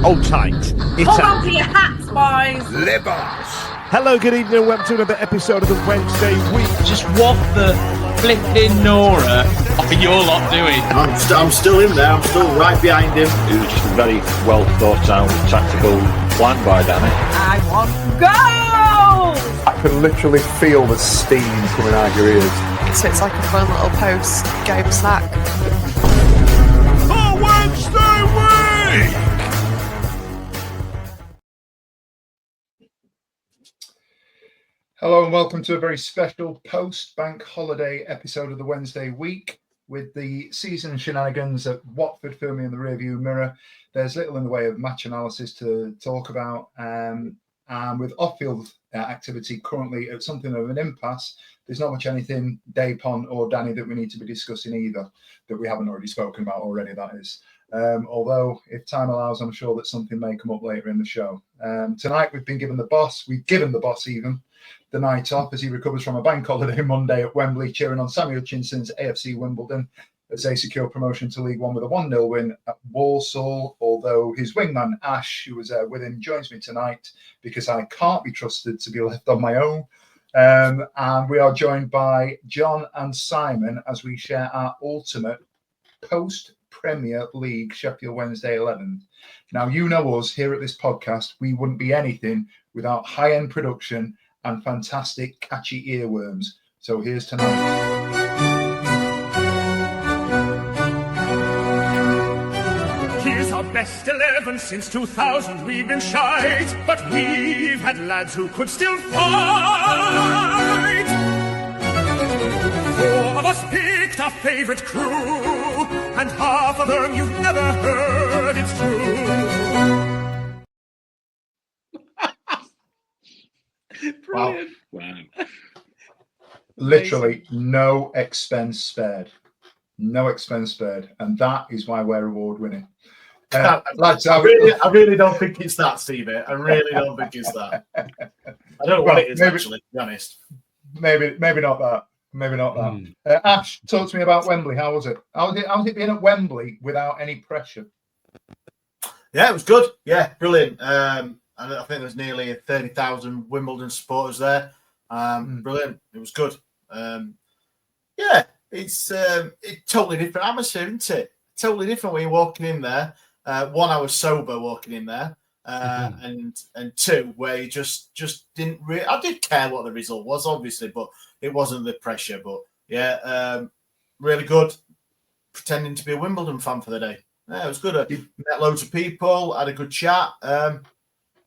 Hold tight. Hold on to your hats, boys. Libas. Hello, good evening, and welcome to another episode of the Wednesday Week. Just what the flipping Nora are you lot doing? I'm still in there. I'm still right behind him. It was just a very well thought out tactical plan by Danny. I want goals! I can literally feel the steam coming out your ears. So it's like a fun little post-game snack. The Wednesday Week! Hello and welcome to a very special post-bank holiday episode of the Wednesday Week. With the season shenanigans at Watford firmly in the rearview mirror, there's little in the way of match analysis to talk about. And with off-field activity currently at something of an impasse, there's not much anything, Dapon or Danny, that we need to be discussing either, that we haven't already spoken about already, that is. Although, if time allows, I'm sure that something may come up later in the show. Tonight, we've given the boss even, the night off as he recovers from a bank holiday Monday at Wembley, cheering on Samuel Chinson's AFC Wimbledon as they secure promotion to League One with a 1-0 win at Walsall, although his wingman Ash, who was with him, joins me tonight because I can't be trusted to be left on my own. And we are joined by Jon and Simon as we share our ultimate post-Premier League Sheffield Wednesday XI. Now, you know us here at this podcast, we wouldn't be anything without high-end production and fantastic catchy earworms. So here's tonight. Here's our best 11 since 2000. We've been shite, but we've had lads who could still fight. 4 of us picked our favourite crew, and half of them you've never heard, it's true. Brilliant. Wow. Literally no expense spared. No expense spared. And that is why we're award winning. Lads, I really don't think it's that, Stevie. I really don't think it's that. I don't know what it is, actually, to be honest. Maybe not that. Maybe not that. Ash, talk to me about Wembley. How was it? How was it being at Wembley without any pressure? Yeah, it was good. Yeah, brilliant. I think there was nearly 30,000 Wimbledon supporters there. Brilliant. It was good. Yeah, it's totally different atmosphere, isn't it? Totally different when you're walking in there. One, I was sober walking in there. And two, where you just didn't really... I did care what the result was, obviously, but it wasn't the pressure. But, yeah, really good. Pretending to be a Wimbledon fan for the day. Yeah, it was good. I met loads of people, had a good chat.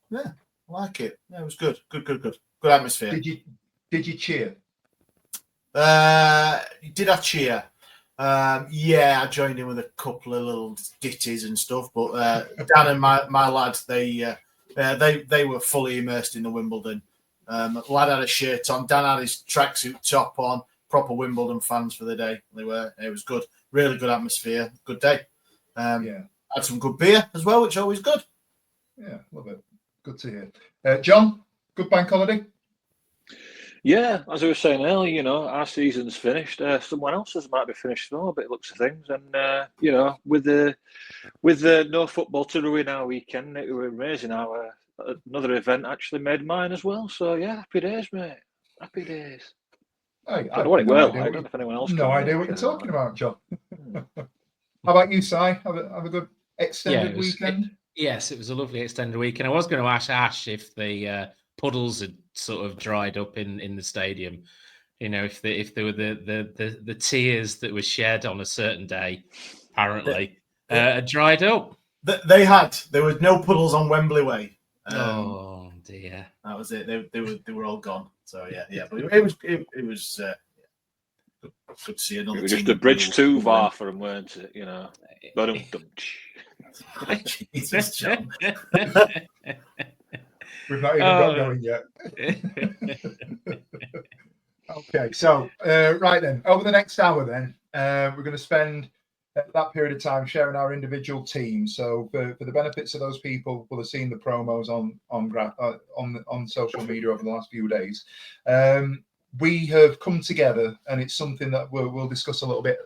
Yeah, I like it. Yeah, it was good. Good atmosphere. Did you cheer? Did I cheer? Yeah, I joined in with a couple of little ditties and stuff. But Dan and my lads, they were fully immersed in the Wimbledon. Lad had a shirt on. Dan had his tracksuit top on. Proper Wimbledon fans for the day. It was good. Really good atmosphere. Good day. Yeah, had some good beer as well, which is always good. Yeah, love it. Good to hear. Jon, good bank holiday? Yeah, as I was saying earlier, our season's finished. Someone else's might be finished though, but it looks of things. And with the no football to ruin our weekend, it was amazing. Another event actually made mine as well. So yeah, happy days, mate. Happy days. I don't know what it will. I don't know if anyone else. No idea what you're talking about, Jon. How about you, Si? Have a good extended weekend. Yes, it was a lovely extended week, and I was going to ask Ash if the puddles had sort of dried up in the stadium. If there were the tears that were shed on a certain day, apparently, had dried up. They had. There was no puddles on Wembley Way. Oh dear, that was it. They were all gone. So yeah. But it was good to see another. It was just a bridge too far for them, weren't it? But Jesus, Jon. We've not even got going yet. Okay, so right then, over the next hour then, we're going to spend that period of time sharing our individual teams. So for the benefits of those people who have seen the promos on social media over the last few days, we have come together, and it's something that we'll discuss a little bit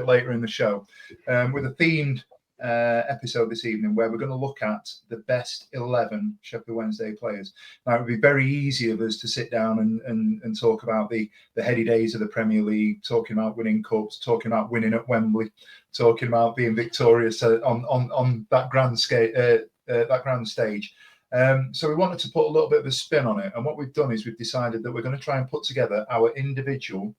later in the show, with a themed episode this evening where we're going to look at the best 11 Sheffield Wednesday players. Now, it would be very easy of us to sit down and talk about the heady days of the Premier League, talking about winning cups, talking about winning at Wembley, talking about being victorious on that grand stage. So we wanted to put a little bit of a spin on it. And what we've done is we've decided that we're going to try and put together our individual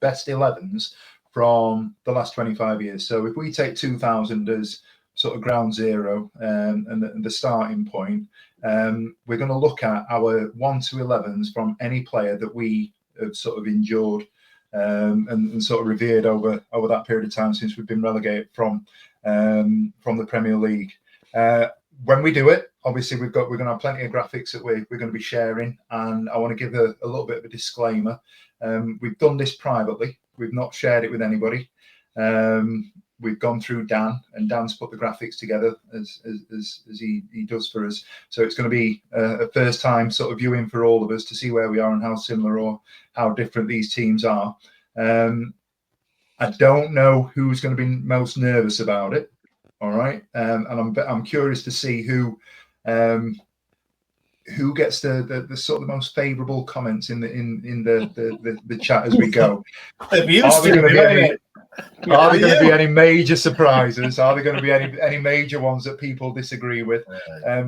best 11s from the last 25 years. So if we take 2000 as sort of ground zero and the starting point, we're going to look at our 1 to 11s from any player that we have sort of endured and sort of revered over that period of time since we've been relegated from the Premier League. When we do it, obviously we're going to have plenty of graphics that we're going to be sharing, and I want to give a little bit of a disclaimer. We've done this privately. We've not shared it with anybody. We've gone through Dan, and Dan's put the graphics together as he does for us. So it's going to be a first time sort of viewing for all of us to see where we are and how similar or how different these teams are. I don't know who's going to be most nervous about it. All right, and I'm curious to see who gets the sort of the most favourable comments in the chat as we go. Are there going to be any major surprises? Are there going to be any major ones that people disagree with?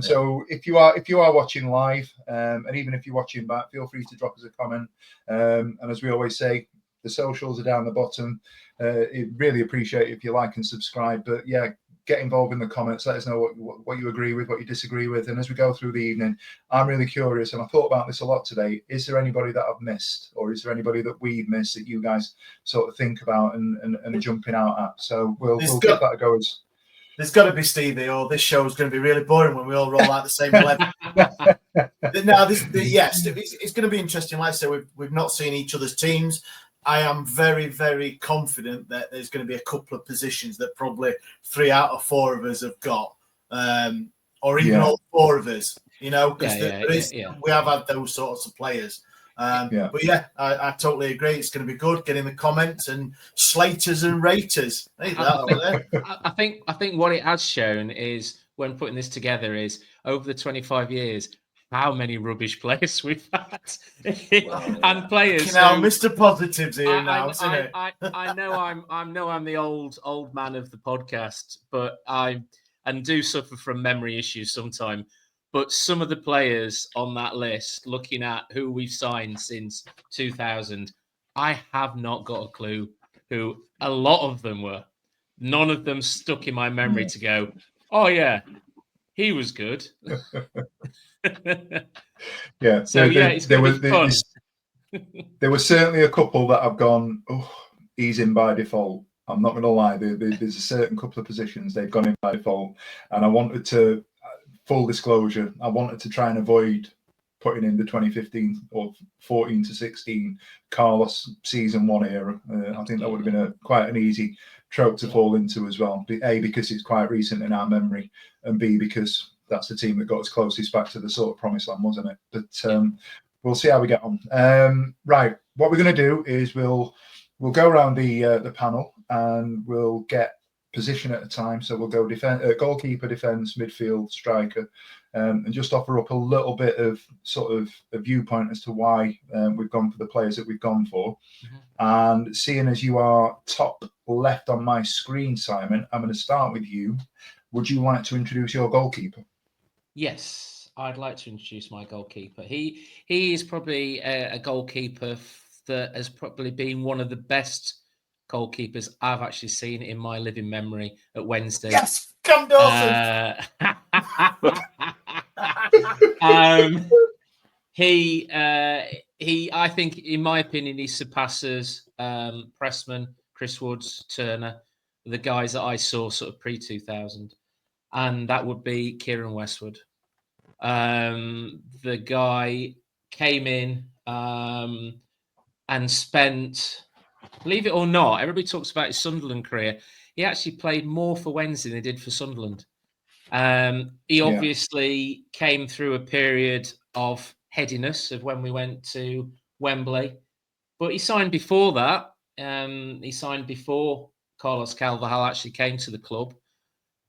So if you are watching live, and even if you're watching back, feel free to drop us a comment. And as we always say, the socials are down the bottom. Really appreciate it if you like and subscribe. But yeah, get involved in the comments. Let us know what you agree with, what you disagree with. And as we go through the evening, I'm really curious, and I thought about this a lot today. Is there anybody that I've missed, or is there anybody that we've missed that you guys sort of think about and are jumping out at? So we'll give that a go. There's got to be Stevie, or this show is going to be really boring when we all roll out the same 11. Now, yes, it's going to be interesting. Like I said, we've not seen each other's teams. I am very, very confident that there's going to be a couple of positions that probably 3 out of 4 of us have got, or even all 4 of us, because we have had those sorts of players. But yeah, I totally agree. It's going to be good. Get in the comments and slaters and raters. I think what it has shown is, when putting this together, is over the 25 years, how many rubbish players we've had, and players. Mr. Positives here now, isn't it? I know I'm the old man of the podcast, but I do suffer from memory issues sometimes. But some of the players on that list, looking at who we've signed since 2000, I have not got a clue who a lot of them were. None of them stuck in my memory to go, oh yeah, he was good. Yeah. So it's going to be fun. There were certainly a couple that I've gone, oh, he's in by default. I'm not going to lie. There's a certain couple of positions they've gone in by default, and I wanted to, full disclosure, I wanted to try and avoid putting in the 2015 or 14 to 16 Carlos season 1 era. I think that would have been quite an easy trope to fall into as well. A, because it's quite recent in our memory, and B, because that's the team that got us closest back to the sort of promised land, wasn't it? But we'll see how we get on. Right, what we're going to do is we'll go around the panel and we'll get position at a time. So we'll go goalkeeper, defence, midfield, striker, and just offer up a little bit of sort of a viewpoint as to why we've gone for the players that we've gone for. And seeing as you are top left on my screen, Simon, I'm going to start with you. Would you like to introduce your goalkeeper? Yes, I'd like to introduce my goalkeeper. He is probably a goalkeeper that has probably been one of the best goalkeepers I've actually seen in my living memory at Wednesday. Yes, come Dawson. He, I think, in my opinion, he surpasses Pressman, Chris Woods, Turner, the guys that I saw sort of pre-2000. And that would be Kieran Westwood. The guy came in and spent, believe it or not, everybody talks about his Sunderland career. He actually played more for Wednesday than he did for Sunderland. He obviously came through a period of headiness of when we went to Wembley, but he signed before that. He signed before Carlos Carvalhal actually came to the club.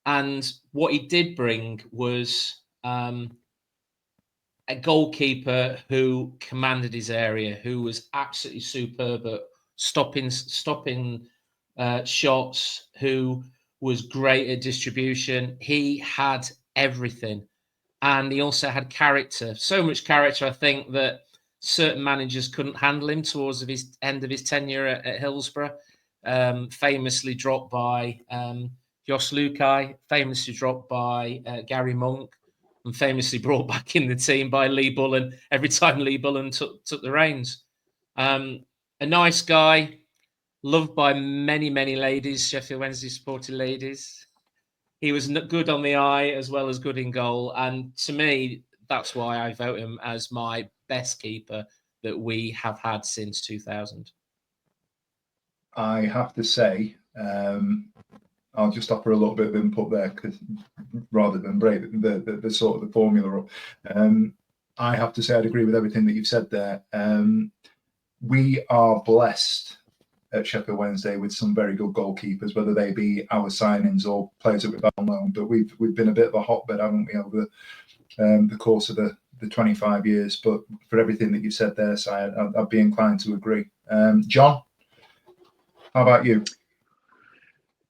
And what he did bring was a goalkeeper who commanded his area, who was absolutely superb at stopping shots, who was great at distribution. He had everything. And he also had character. So much character, I think, that certain managers couldn't handle him towards his end of his tenure at Hillsborough. Famously dropped by Jos Lukai, famously dropped by Gary Monk, and famously brought back in the team by Lee Bullen every time Lee Bullen took the reins. A nice guy, loved by many, many ladies, Sheffield Wednesday supported ladies. He was good on the eye as well as good in goal. And to me, that's why I vote him as my best keeper that we have had since 2000. I have to say, I'll just offer a little bit of input there, because rather than break the sort of the formula up, I have to say I'd agree with everything that you've said there. We are blessed at Sheffield Wednesday with some very good goalkeepers, whether they be our signings or players that we've had on loan. But we've been a bit of a hotbed, haven't we, over the course of the 25 years. But for everything that you said there, Si, I'd be inclined to agree. John, how about you?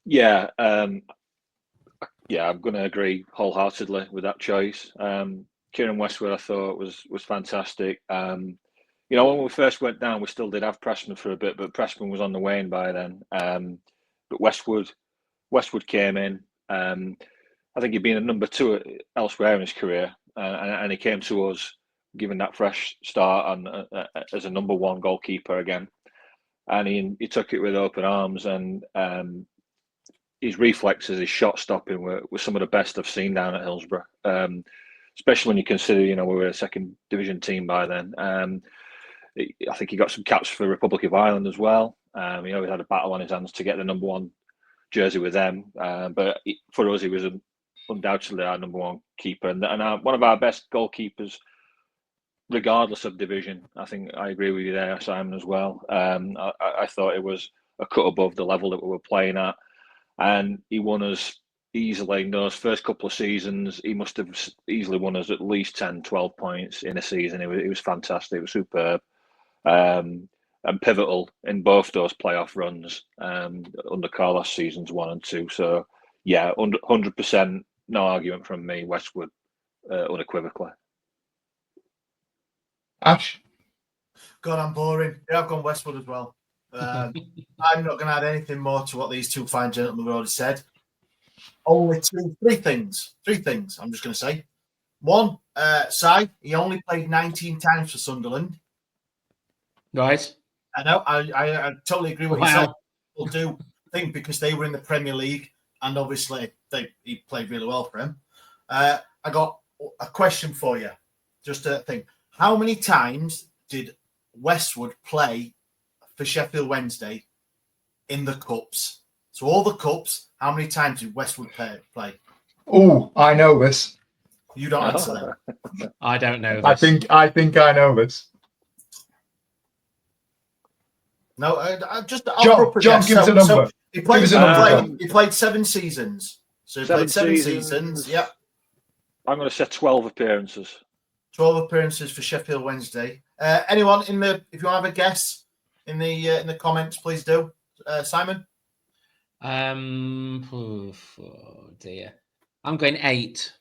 Yeah, I'm going to agree wholeheartedly with that choice. Kieran Westwood, I thought was fantastic. When we first went down, we still did have Pressman for a bit, but Pressman was on the wane by then. But Westwood came in. I think he'd been a number 2 elsewhere in his career, and he came to us given that fresh start and as a number 1 goalkeeper again. And he took it with open arms, and his reflexes, his shot stopping were some of the best I've seen down at Hillsborough. Especially when you consider, we were a second division team by then. I think he got some caps for Republic of Ireland as well. He always had a battle on his hands to get the number 1 jersey with them. But for us, he was undoubtedly our number 1 keeper and one of our best goalkeepers, regardless of division. I think I agree with you there, Simon, as well. I thought it was a cut above the level that we were playing at. And he won us easily in those first couple of seasons. He must have easily won us at least 10, 12 points in a season. It was fantastic. It was superb. And pivotal in both those playoff runs under Carlos seasons 1 and 2. So, yeah, 100%, no argument from me. Westwood, unequivocally. Ash? God, I'm boring. Yeah, I've gone Westwood as well. I'm not going to add anything more to what these 2 fine gentlemen have already said. Only three things. I'm just going to say. 1, Si, he only played 19 times for Sunderland. Right. I know. I totally agree with what you said. People do think because they were in the Premier League, and obviously he played really well for him. I got a question for you. Just a thing. How many times did Westwood play for Sheffield Wednesday in the cups? So all the cups, how many times did Westwood play? Oh, I know this. You don't answer that. I don't know this. I think I know this. No, John, give us a number. So he played 7 seasons. So he played 7 seasons. Yep. I'm going to say 12 appearances. 12 appearances for Sheffield Wednesday. Anyone if you want to have a guess in the comments, please do. Simon? Oh dear. I'm going 8.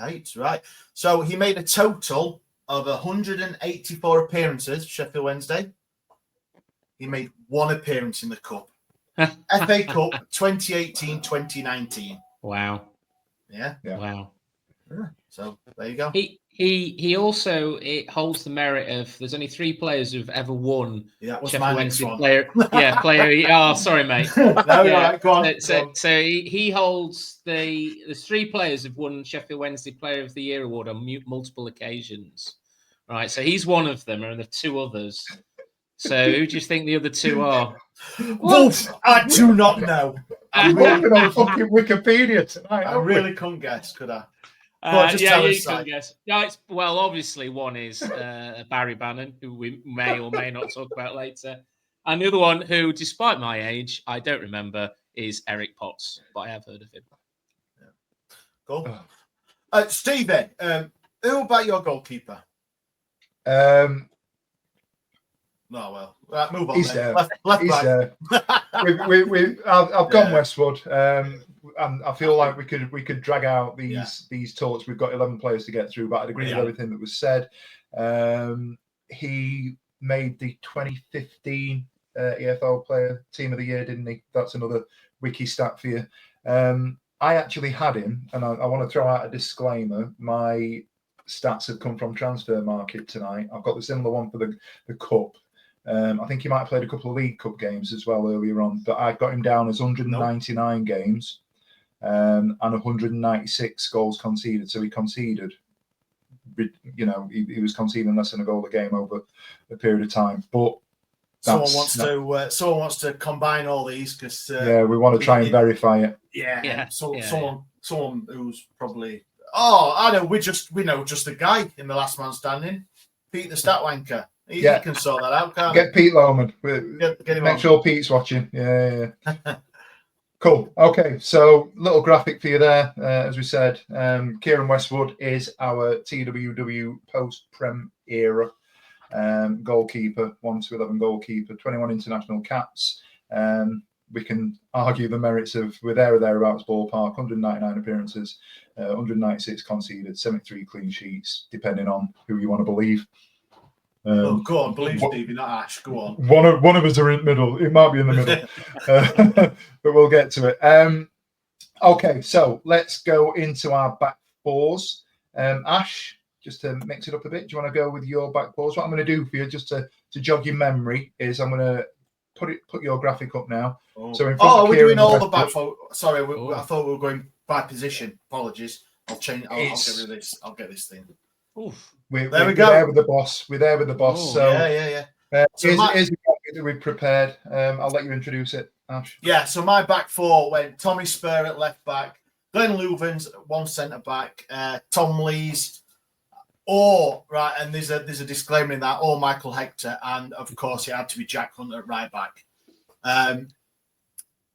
8, right. So he made a total of 184 appearances for Sheffield Wednesday. He made 1 appearance in the Cup. FA Cup 2018-2019. Wow. Yeah. Wow. Yeah. So there you go. He also holds the merit of there's only 3 players who've ever won Sheffield Wednesday player. Yeah, player. Oh, sorry, mate. Right, go on. So he holds there's 3 players who've won Sheffield Wednesday Player of the Year award on multiple occasions. Right. So he's one of them, and the 2 others. So who do you think the other 2 are? Wolf, I do not know. I'm looking on fucking Wikipedia tonight. I really couldn't guess, could I? You can guess. Yeah, well, obviously one is Barry Bannon, who we may or may not talk about later. And the other one, who, despite my age, I don't remember, is Eric Potts, but I have heard of him. Cool. Stevie, who about your goalkeeper? No, well, right, move on. He's then. there. Left He's back. there. I've gone Westwood. And I feel like we could drag out these talks. We've got 11 players to get through, but I'd agree with everything that was said. He made the 2015 EFL Player Team of the Year, didn't he? That's another wiki stat for you. I actually had him, and I want to throw out a disclaimer. My stats have come from Transfer Market tonight. I've got the similar one for the Cup. I think he might have played a couple of League Cup games as well earlier on, but I got him down as 199 games and 196 goals conceded. So he conceded, he was conceding less than a goal a game over a period of time. But someone wants to combine all these because we want to try and verify it. Someone who's probably I know we know just the guy in the last man standing, Pete the stat wanker. He can sort that out, can't Get Pete Lohman. Get him Make on. sure Pete's watching. Yeah. Cool. Okay, so little graphic for you there. As we said, Kieran Westwood is our TWW post-Prem era goalkeeper, 1 to 11 goalkeeper, 21 international caps. We can argue the merits of we're there or thereabouts ballpark, 199 appearances, 196 conceded, 73 clean sheets, depending on who you want to believe. Go on, believe Stevie, not Ash. Go on. One of us are in the middle. It might be in the middle, but we'll get to it. Okay, so let's go into our back fours. Ash, just to mix it up a bit, do you want to go with your back fours? What I'm going to do for you, just to jog your memory, is I'm going to put your graphic up now. So are we doing all the back four? Sorry, I thought we were going by position. Apologies. I'll change. I'll get rid of this. I'll get this thing. Oof. We're there with the boss. We're there with the boss. Oh, so yeah. So here's the graphic that we've prepared. I'll let you introduce it, Ash. Yeah. So my back four went Tommy Spur at left back, Glenn Louvens one centre back, Tom Lees, and there's a disclaimer in that, or Michael Hector, and of course it had to be Jack Hunt at right back.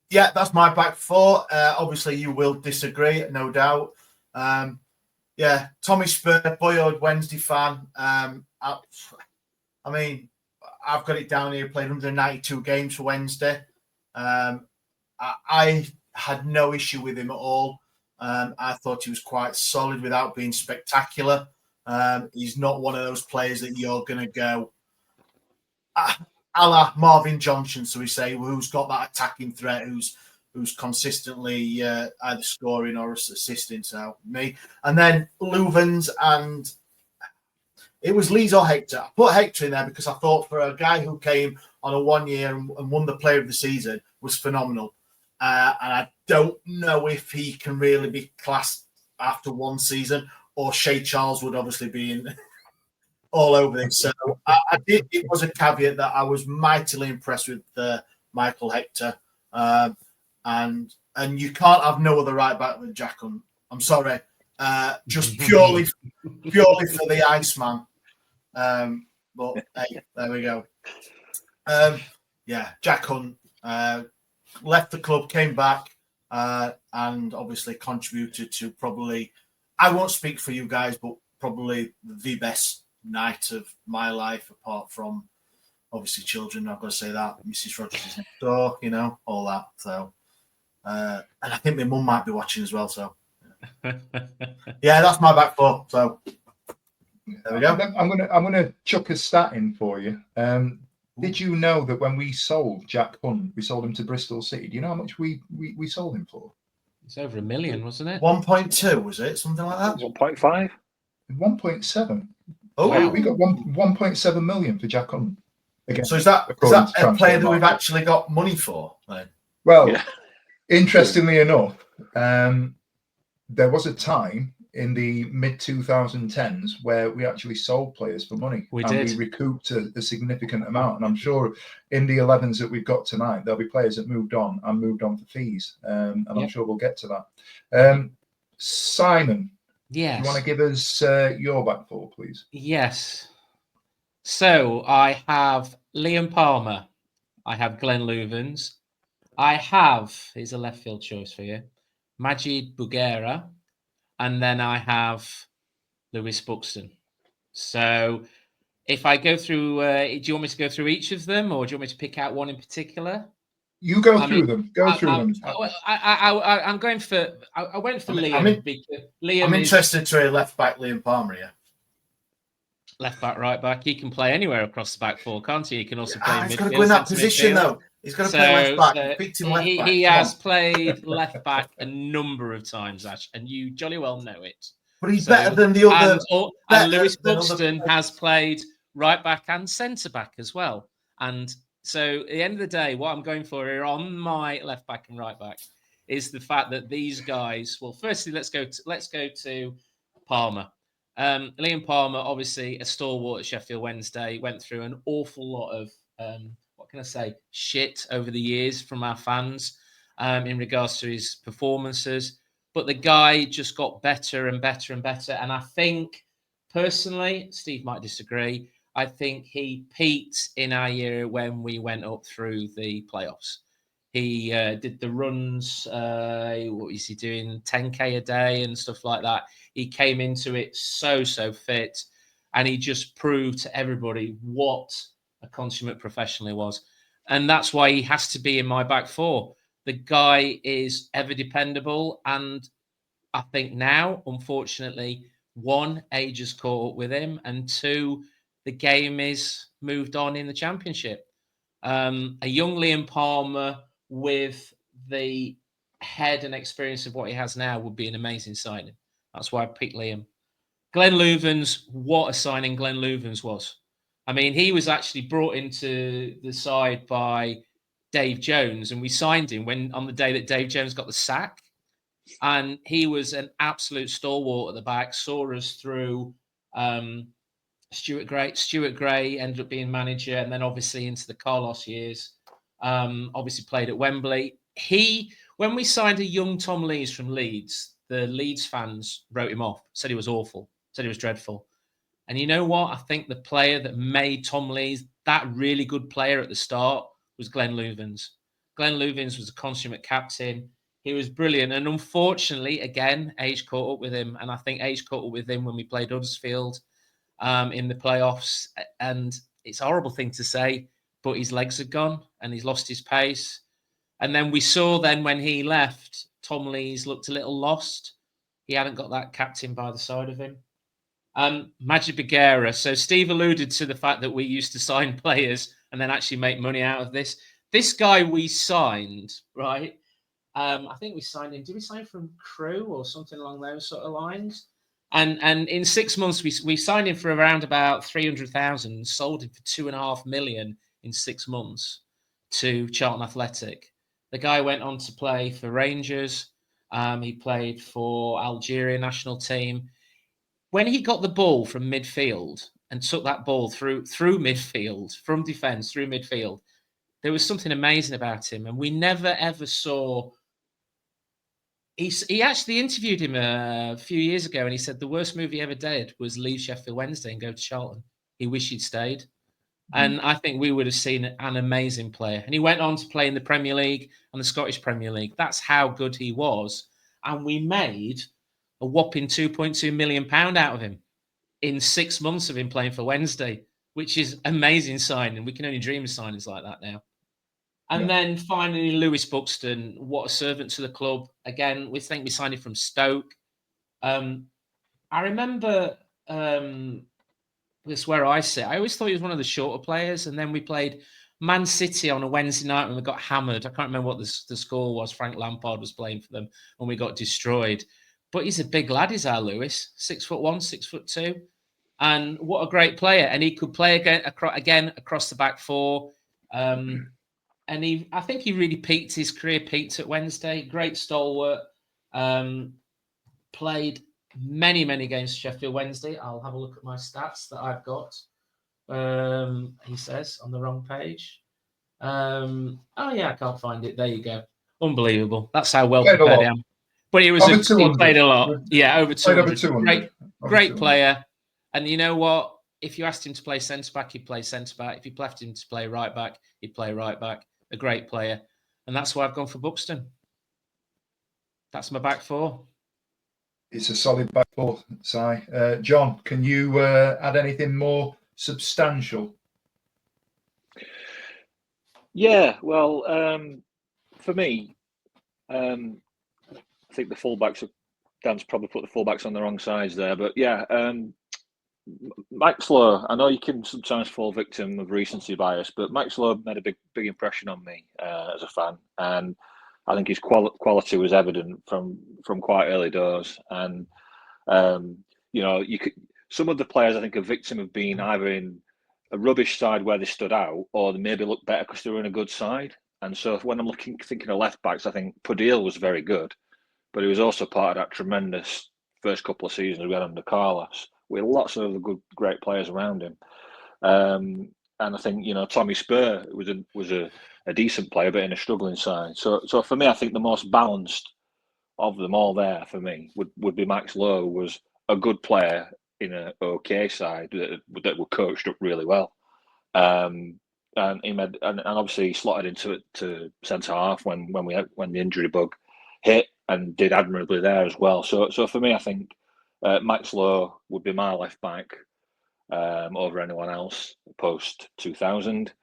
That's my back four. Obviously you will disagree, no doubt. Tommy Spur, boyhood Wednesday fan. I mean, I've got it down here, played 192 games for Wednesday. I had no issue with him at all. I thought he was quite solid without being spectacular. He's not one of those players that you're going to go, a la Marvin Johnson, so we say, who's got that attacking threat, who's consistently either scoring or assisting. So me, and then Louvens, and it was Lees or Hector. I put Hector in there because I thought for a guy who came on a 1 year and won the Player of the Season was phenomenal. And I don't know if he can really be classed after one season, or Shea Charles would obviously be in all over this. So I did. It was a caveat that I was mightily impressed with Michael Hector. And you can't have no other right back than Jack Hunt. I'm sorry, just purely for the Iceman. But hey, there we go. Jack Hunt left the club, came back, and obviously contributed to probably, I won't speak for you guys, but probably the best night of my life, apart from obviously children. I've got to say that Mrs. Rogers is next door, all that. So. And I think my mum might be watching as well. So, that's my back four. So, there we go. I'm gonna chuck a stat in for you. Did you know that when we sold Jack Hunt, we sold him to Bristol City? Do you know how much we sold him for? It's over $1 million, wasn't it? 1.2 was it? Something like that. 1.5. 1.7. Oh, wow. We got 1.7 million for Jack Hunt. Again, so is that a player that we've actually got money for? Then? Well. Interestingly enough, there was a time in the mid-2010s where we actually sold players for money. We recouped a significant amount. And I'm sure in the 11s that we've got tonight, there'll be players that moved on for fees. And I'm sure we'll get to that. Simon, yes. You want to give us your back four, please? Yes. So I have Liam Palmer. I have Glenn Louvens. I have, here's a left field choice for you, Majid Bouguera. and then I have Lewis Buxton. So if I go through, do you want me to go through each of them, or do you want me to pick out one in particular? You go through them. Go through them. I'm going for. I went for Liam because Liam. I'm interested to hear left back Liam Palmer here. Left back, right back. He can play anywhere across the back four, can't he? He can also play midfield. He's got to go in that position though. He's got to play left back. He has played left back a number of times, Ash, and you jolly well know it. But he's better than the other. And Lewis Buxton has played right back and centre back as well. And so at the end of the day, what I'm going for here on my left back and right back is the fact that these guys. Well, firstly, let's go to Palmer. Liam Palmer, obviously a stalwart at Sheffield Wednesday, went through an awful lot of what can I say, shit over the years from our fans in regards to his performances. But the guy just got better and better and better. And I think, personally, Steve might disagree, I think he peaked in our year when we went up through the playoffs. He did the runs, what was he doing, 10K a day and stuff like that. He came into it so fit, and he just proved to everybody what a consummate professional he was. And that's why he has to be in my back four. The guy is ever dependable. And I think now, unfortunately, one, age has caught up with him. And two, the game is moved on in the Championship. A young Liam Palmer with the head and experience of what he has now would be an amazing signing. That's why I picked Liam. Glenn Loovens, what a signing Glenn Loovens was. I mean, he was actually brought into the side by Dave Jones, and we signed him on the day that Dave Jones got the sack. And he was an absolute stalwart at the back, saw us through Stuart Gray. Stuart Gray ended up being manager, and then obviously into the Carlos years. Obviously played at Wembley. When we signed a young Tom Lees from Leeds, the Leeds fans wrote him off, said he was awful, said he was dreadful. And you know what? I think the player that made Tom Lees that really good player at the start was Glenn Loovens. Glenn Loovens was a consummate captain. He was brilliant. And unfortunately, again, age caught up with him. And I think age caught up with him when we played Huddersfield in the playoffs. And it's a horrible thing to say, but his legs had gone and he's lost his pace. And then we saw then when he left, Tom Lees looked a little lost. He hadn't got that captain by the side of him. Magic Bagheera. So Steve alluded to the fact that we used to sign players and then actually make money out of this. This guy we signed, right? I think we signed him. Did we sign from Crew or something along those sort of lines? And in 6 months, we signed him for around about 300,000, sold him for 2.5 million in 6 months to Charlton Athletic. The guy went on to play for Rangers. He played for Algeria national team. When he got the ball from midfield and took that ball through midfield, from defence through midfield, there was something amazing about him. And we never, ever saw... He actually interviewed him a few years ago, and he said the worst move he ever did was leave Sheffield Wednesday and go to Charlton. He wished he'd stayed. And I think we would have seen an amazing player. And he went on to play in the Premier League and the Scottish Premier League. That's how good he was. And we made a whopping £2.2 million out of him in 6 months of him playing for Wednesday, which is amazing signing. We can only dream of signings like that now. And then finally, Lewis Buxton, what a servant to the club. Again, we think we signed him from Stoke. I remember this is where I sit. I always thought he was one of the shorter players. And then we played Man City on a Wednesday night when we got hammered. I can't remember what the score was. Frank Lampard was playing for them and we got destroyed. But he's a big lad, is our Lewis. 6'1", 6'2". And what a great player. And he could play again across the back four. And I think he really peaked, his career peaked at Wednesday. Great stalwart. Played many games for Sheffield Wednesday. I'll have a look at my stats that I've got. He says on the wrong page. Oh yeah, I can't find it. There you go. Unbelievable. That's how well prepared I am. But he played a lot. Yeah, over 200. Great player. And you know what? If you asked him to play centre-back, he'd play centre-back. If you left him to play right-back, he'd play right-back. A great player. And that's why I've gone for Buxton. That's my back four. It's a solid back four, Si. John, can you add anything more substantial? Yeah, well, for me, I think the fullbacks. Dan's probably put the fullbacks on the wrong sides there, but yeah, Max Lowe. I know you can sometimes fall victim of recency bias, but Max Lowe made a big impression on me as a fan, and I think his quality was evident from quite early doors. And you could some of the players I think are victim of being either in a rubbish side where they stood out, or they maybe look better because they were in a good side. And so when I'm thinking of left backs, I think Pudil was very good, but he was also part of that tremendous first couple of seasons we had under Carlos, with lots of other great players around him. And I think Tommy Spur was a decent player, but in a struggling side. So for me, I think the most balanced of them all there for me would be Max Lowe. Was a good player in an okay side that were coached up really well. And obviously he slotted into it to centre half when the injury bug hit, and did admirably there as well. So for me, I think Max Lowe would be my left back over anyone else post 2000.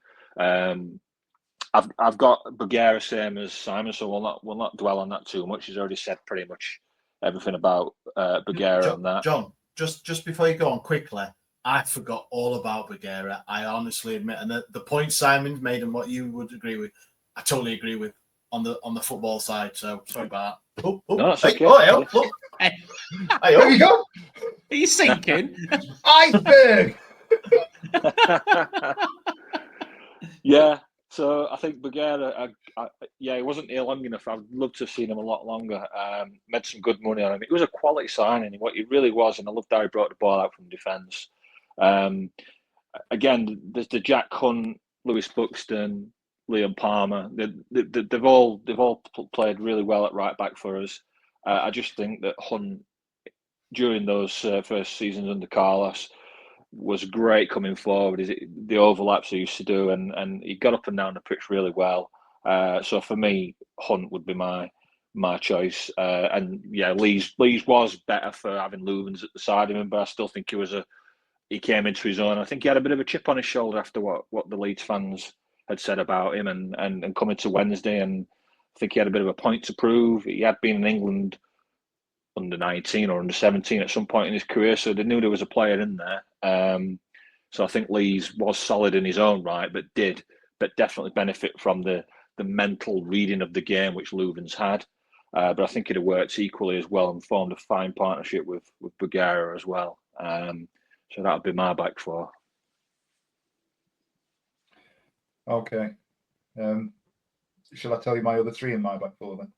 I've got Bagheera same as Simon, so we'll not dwell on that too much. He's already said pretty much everything about Bagheera on that. John, just before you go on quickly, I forgot all about Bagheera. I honestly admit, and the point Simon made and what you would agree with, I totally agree with on the football side. So sorry about that. No, it's okay. Look. There you go. Are you sinking? Iceberg. Yeah. So I think Bagheera, he wasn't here long enough. I'd love to have seen him a lot longer. Made some good money on him. It was a quality signing, what he really was, and I loved how he brought the ball out from defence. Again, there's the Jack Hunt, Lewis Buxton, Liam Palmer. They've all played really well at right back for us. I just think that Hunt, during those first seasons under Carlos, was great coming forward. The overlaps he used to do, and he got up and down the pitch really well. So for me, Hunt would be my choice. And yeah, Lees was better for having Louvens at the side of him, but I still think he came into his own. I think he had a bit of a chip on his shoulder after what the Leeds fans had said about him, and coming to Wednesday, and I think he had a bit of a point to prove. He had been in England under 19 or under 17 at some point in his career, so they knew there was a player in there. So I think Lees was solid in his own right, but definitely benefit from the mental reading of the game which Louvens had. But I think it had worked equally as well and formed a fine partnership with Bagheera as well. So that would be my back four. Okay. Shall I tell you my other three in my back four then?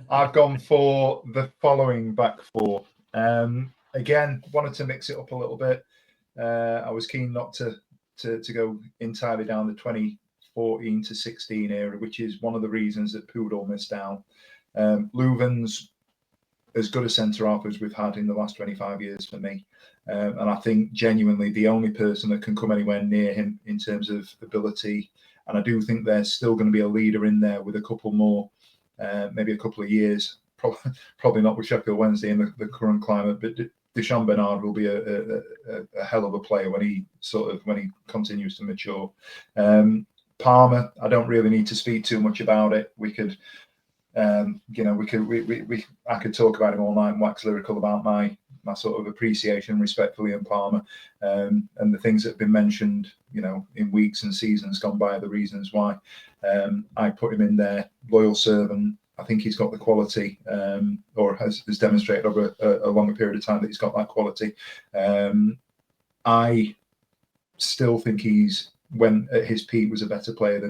I've gone for the following back four. Again, wanted to mix it up a little bit. I was keen not to go entirely down the 2014 to 16 era, which is one of the reasons that Poodle missed out. Louvens, as good a centre half as we've had in the last 25 years for me. And I think genuinely the only person that can come anywhere near him in terms of ability. And I do think there's still going to be a leader in there with a couple more, maybe a couple of years. Probably not with Sheffield Wednesday in the current climate, but Deschamps Bernard will be a hell of a player when he continues to mature. Palmer, I don't really need to speak too much about it. I could talk about him all night and wax lyrical about my sort of appreciation, respectfully, in Palmer, and the things that have been mentioned, in weeks and seasons gone by, are the reasons why I put him in there. Loyal servant. I think he's got the quality, or has demonstrated over a longer period of time that he's got that quality. I still think when at his peak, was a better player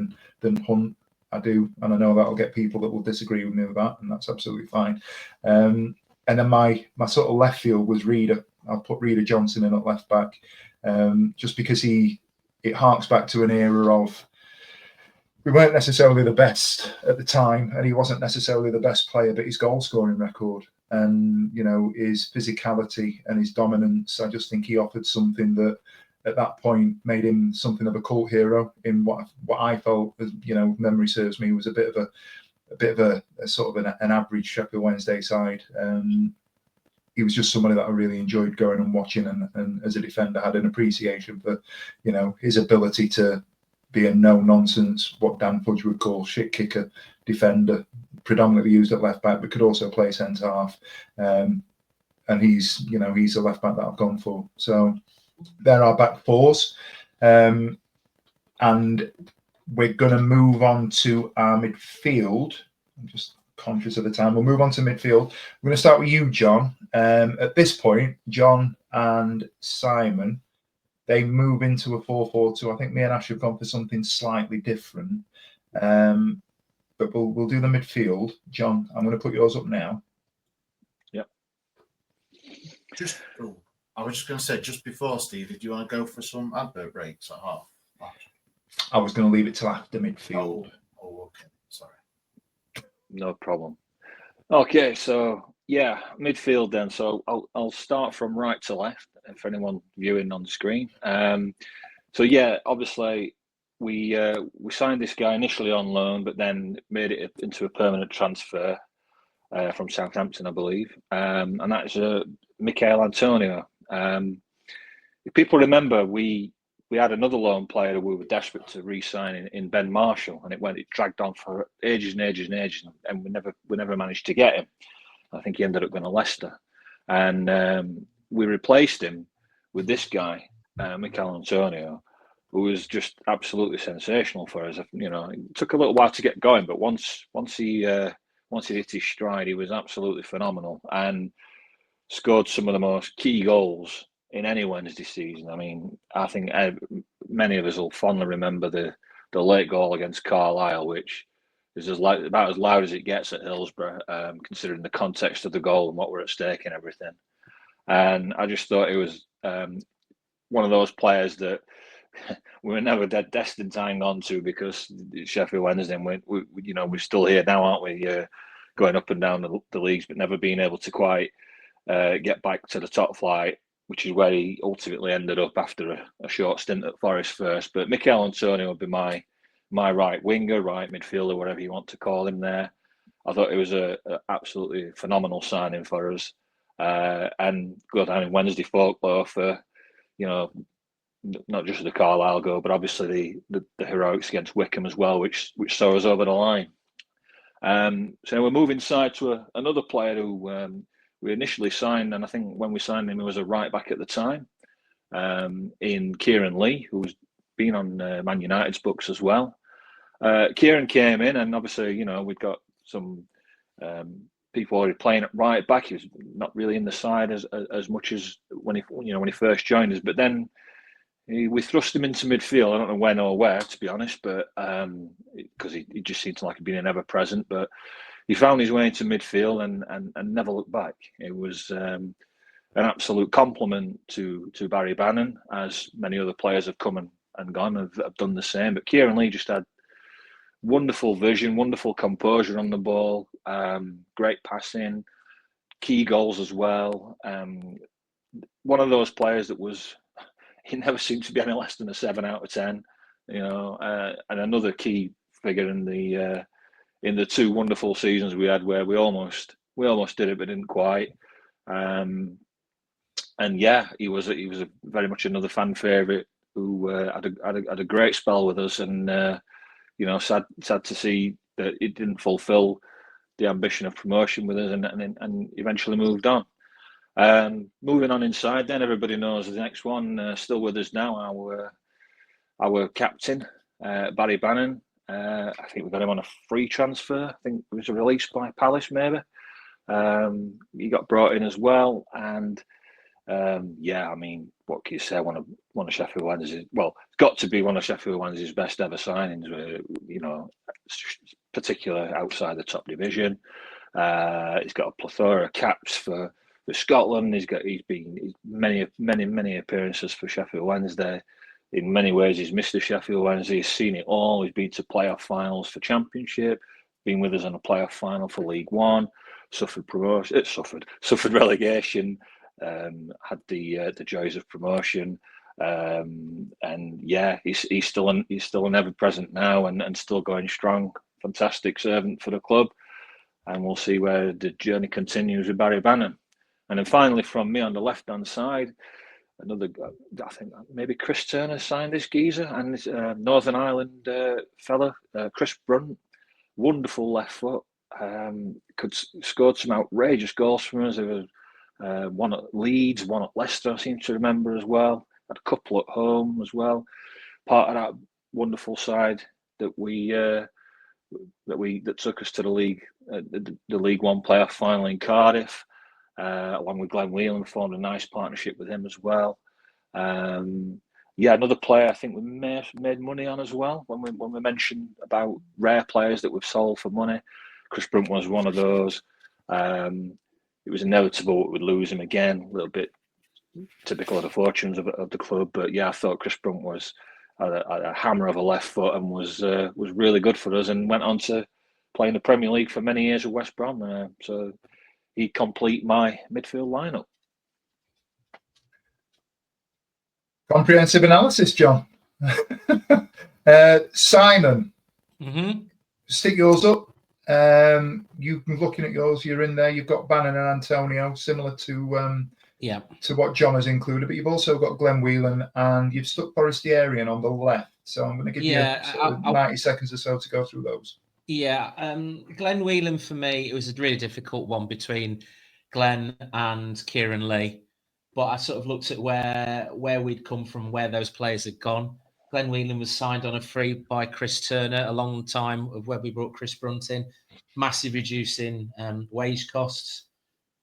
than Hunt. I do, and I know that'll get people that will disagree with me with that, and that's absolutely fine. And then my sort of left field was Reader. I'll put Reader Johnson in at left back, just because it harks back to an era of, we weren't necessarily the best at the time, and he wasn't necessarily the best player, but his goal scoring record and his physicality and his dominance, I just think he offered something that at that point made him something of a cult hero in what I felt, memory serves me, was a bit of a bit of a sort of an average Sheffield Wednesday side. He was just somebody that I really enjoyed going and watching, and as a defender had an appreciation for, his ability to be a no-nonsense, what Dan Fudge would call shit kicker defender, predominantly used at left back, but could also play centre half. And he's a left back that I've gone for. So there are back fours, and we're going to move on to our midfield. I'm just conscious of the time. We'll move on to midfield. We're going to start with you, John. At this point, John and Simon, they move into a 4-4-2. I think me and Ash have gone for something slightly different. But we'll do the midfield. John, I'm going to put yours up now. Yep. I was just going to say, just before, Stevie, do you want to go for some advert breaks at half? I was going to leave it till after midfield. Oh, okay. Sorry. No problem. Okay, so yeah, midfield then. So I'll start from right to left for anyone viewing on the screen. So yeah, obviously we signed this guy initially on loan, but then made it into a permanent transfer from Southampton, I believe, and that's Michail Antonio. If people remember, we had another loan player we were desperate to re-sign in Ben Marshall, and it dragged on for ages and ages and ages, and we never managed to get him. I think he ended up going to Leicester, and we replaced him with this guy, Michail Antonio, who was just absolutely sensational for us. It took a little while to get going, but once he hit his stride, he was absolutely phenomenal and scored some of the most key goals in any Wednesday season. I mean, I think many of us will fondly remember the late goal against Carlisle, which is about as loud as it gets at Hillsborough, considering the context of the goal and what were at stake and everything. And I just thought it was one of those players that we were never destined to hang on to, because Sheffield Wednesday, we're still here now, aren't we? Going up and down the leagues, but never being able to quite get back to the top flight, which is where he ultimately ended up after a short stint at Forest first. But Michail Antonio would be my right winger, right midfielder, whatever you want to call him there. I thought it was a absolutely phenomenal signing for us. And good, Wednesday folklore for, not just the Carlisle goal, but obviously the heroics against Wickham as well, which saw us over the line. So we're moving side to another player who we initially signed, and I think when we signed him, he was a right back at the time, in Kieran Lee, who's been on Man United's books as well. Kieran came in, and obviously, we'd got some people already playing at right back. He was not really in the side as much as when he first joined us, but then we thrust him into midfield. I don't know when or where, to be honest, but because he just seemed like he'd been an ever-present, but he found his way into midfield and never looked back. It was an absolute compliment to Barry Bannon, as many other players have come and gone, have done the same. But Kieran Lee just had wonderful vision, wonderful composure on the ball, great passing, key goals as well. One of those players that he never seemed to be any less than a 7 out of 10, and another key figure in the two wonderful seasons we had, where we almost did it but didn't quite. And yeah, he was very much another fan favourite who had a great spell with us, and sad to see that it didn't fulfil the ambition of promotion with us, and eventually moved on. Moving on inside, then everybody knows the next one, still with us now, our captain, Barry Bannon. I think we got him on a free transfer. I think it was a release by Palace, maybe. He got brought in as well, and what can you say? One of Sheffield Wednesday's, well, it's got to be one of Sheffield Wednesday's best ever signings. Particular outside the top division. He's got a plethora of caps for Scotland. He's been many appearances for Sheffield Wednesday. In many ways, he's Mr. Sheffield Wednesday. He's seen it all. He's been to playoff finals for Championship, been with us on a playoff final for League One, suffered relegation, had the joys of promotion, and yeah, he's still an ever present now, and still going strong fantastic servant for the club. And we'll see where the journey continues with Barry Bannon. And then finally, from me on the left-hand side, another, I think maybe Chris Turner signed this geezer, and this Northern Ireland fella, Chris Brunt, wonderful left foot, scored some outrageous goals from us. There was one at Leeds, one at Leicester, I seem to remember as well. Had a couple at home as well. Part of that wonderful side that took us to the league, the League One playoff final in Cardiff, along with Glenn Whelan, formed a nice partnership with him as well. Another player I think we made money on as well. When we mentioned about rare players that we've sold for money, Chris Brunt was one of those. It was inevitable we would lose him again, a little bit typical of the fortunes of the club. But yeah, I thought Chris Brunt was a hammer of a left foot and was really good for us, and went on to play in the Premier League for many years with West Brom. So he'd complete my midfield lineup. Comprehensive analysis, John. Simon, stick yours up. You've been looking at yours. You're in there. You've got Bannon and Antonio, similar to what John has included, but you've also got Glenn Whelan, and you've stuck Forestierian on the left. So I'm going to give you 90 seconds or so to go through those. Yeah, Glenn Whelan for me, it was a really difficult one between Glenn and Kieran Lee. But I sort of looked at where we'd come from, where those players had gone. Glenn Whelan was signed on a free by Chris Turner a long time of where we brought Chris Brunt in, massive reducing wage costs.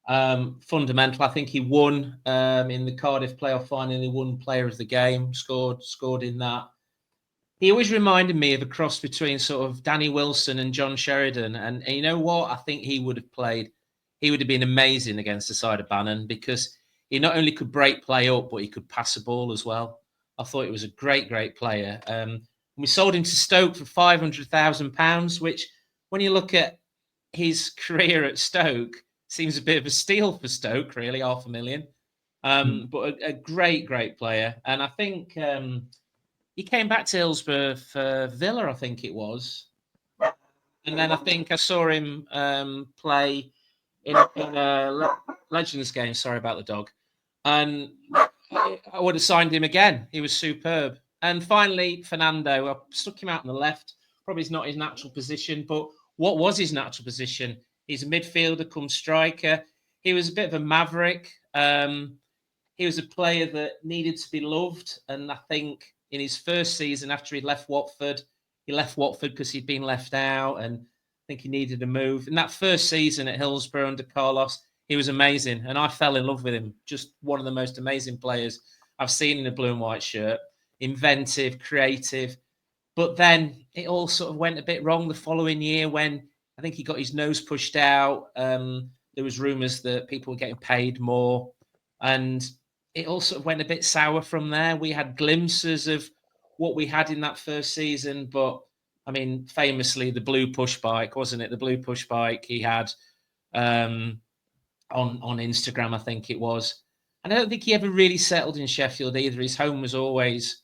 Fundamental, I think he won in the Cardiff playoff final. He won Player of the Game, scored in that. He always reminded me of a cross between sort of Danny Wilson and John Sheridan. And you know what? I think he would have been amazing against the side of Bannon, because he not only could break play up, but he could pass a ball as well. I thought he was a great, great player. We sold him to Stoke for £500,000, which, when you look at his career at Stoke, seems a bit of a steal for Stoke, really, $500,000. But a great, great player. And I think he came back to Hillsborough for Villa, I think it was. And then I think I saw him play in a Legends game. Sorry about the dog. And I would have signed him again. He was superb. And finally, Fernando, I stuck him out on the left. Probably not his natural position, but what was his natural position? He's a midfielder come striker. He was a bit of a maverick. He was a player that needed to be loved. And I think in his first season after he left Watford because he'd been left out, and I think he needed a move. In that first season at Hillsborough under Carlos, he was amazing, and I fell in love with him. Just one of the most amazing players I've seen in a blue and white shirt. Inventive, creative. But then it all sort of went a bit wrong the following year when I think he got his nose pushed out. There was rumours that people were getting paid more, and it all sort of went a bit sour from there. We had glimpses of what we had in that first season, but I mean, famously, the blue push bike, wasn't it? The blue push bike he had on Instagram, I think it was. And I don't think he ever really settled in Sheffield either. His home was always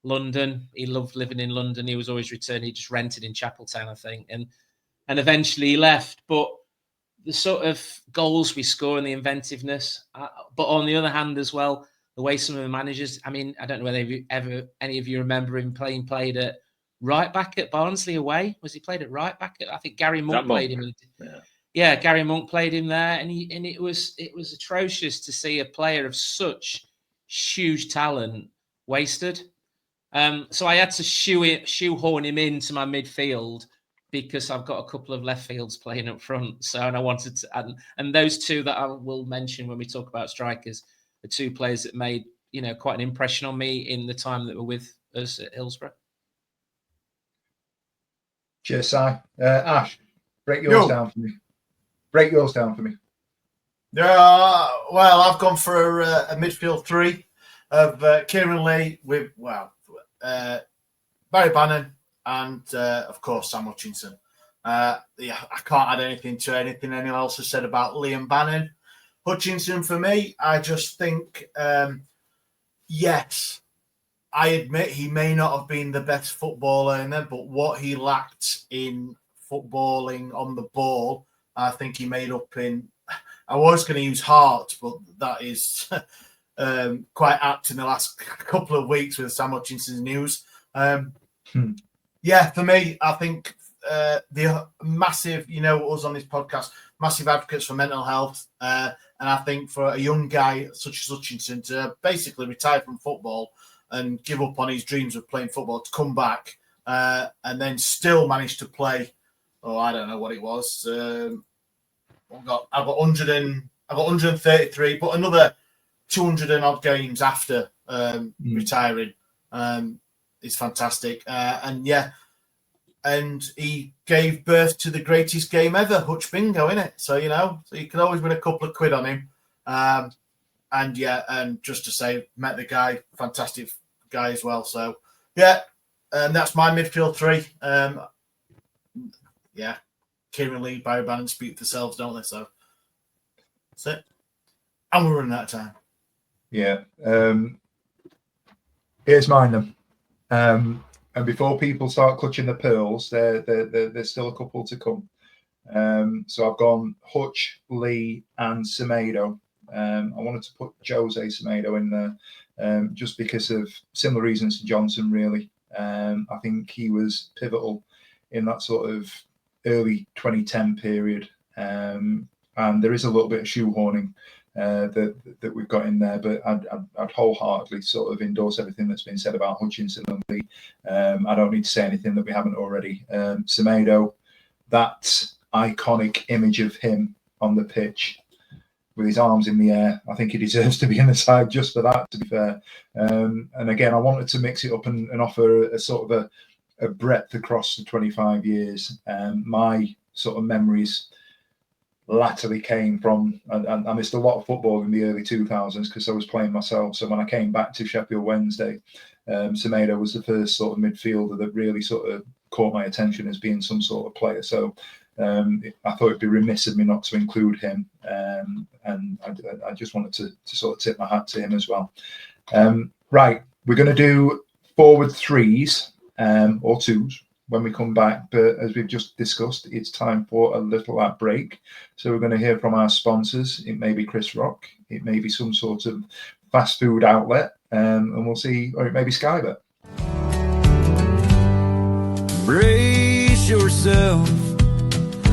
London. He loved living in London. He was always returning. He just rented in Chapeltown, I think. And eventually he left. But the sort of goals we score and the inventiveness, but on the other hand as well, the way some of the managers, I mean, I don't know whether any of you remember him played at right back at Barnsley away. Was he played at right back? I think Gary Monk played him. Yeah, Gary Monk played him there, and it was atrocious to see a player of such huge talent wasted. So I had to shoehorn him into my midfield because I've got a couple of left fields playing up front. So, and I wanted to, and those two that I will mention when we talk about strikers, the two players that made quite an impression on me in the time that were with us at Hillsborough. Cheers, Si. Ash, break yours down for me. Well, I've gone for a midfield three of Kieran Lee with Barry Bannon and of course Sam Hutchinson. I can't add anything to anything anyone else has said about Liam Bannon. Hutchinson, for me, I just think, yes, I admit he may not have been the best footballer in there, but what he lacked in footballing on the ball. I think he made up in. I was going to use heart, but that is quite apt in the last couple of weeks with Sam Hutchinson's news. Yeah, for me, I think the massive, us on this podcast, massive advocates for mental health. And I think for a young guy such as Hutchinson to basically retire from football and give up on his dreams of playing football, to come back and then still manage to play, I don't know what it was. I've got 133, but another 200 and odd games after retiring is fantastic. And he gave birth to the greatest game ever, Hutch Bingo, innit? So, so you can always win a couple of quid on him. And just to say, met the guy, fantastic guy as well. So, that's my midfield three. Kieran Lee, Barry Bannon speak for themselves, don't they? So, that's it. And we're running out of time. Yeah. Here's mine then. And before people start clutching the pearls, there's still a couple to come. So I've gone Hutch, Lee, and Semedo. I wanted to put Jose Semedo in there just because of similar reasons to Johnson, really. I think he was pivotal in that sort of early 2010 period. And there is a little bit of shoehorning that we've got in there, but I'd wholeheartedly sort of endorse everything that's been said about Hutchinson and Lee. I don't need to say anything that we haven't already. Semedo, that iconic image of him on the pitch with his arms in the air, I think he deserves to be in the side just for that, to be fair. And again, I wanted to mix it up and offer a sort of a breadth across the 25 years. My sort of memories latterly came from, I missed a lot of football in the early 2000s because I was playing myself. So when I came back to Sheffield Wednesday, Semedo was the first sort of midfielder that really sort of caught my attention as being some sort of player. So I thought it'd be remiss of me not to include him. And I just wanted to sort of tip my hat to him as well. Right, we're going to do forward threes or twos when we come back, but as we've just discussed, it's time for a little ad break. So we're going to hear from our sponsors. It may be Chris Rock, it may be some sort of fast food outlet, and we'll see, or it may be Skybet. Brace yourself,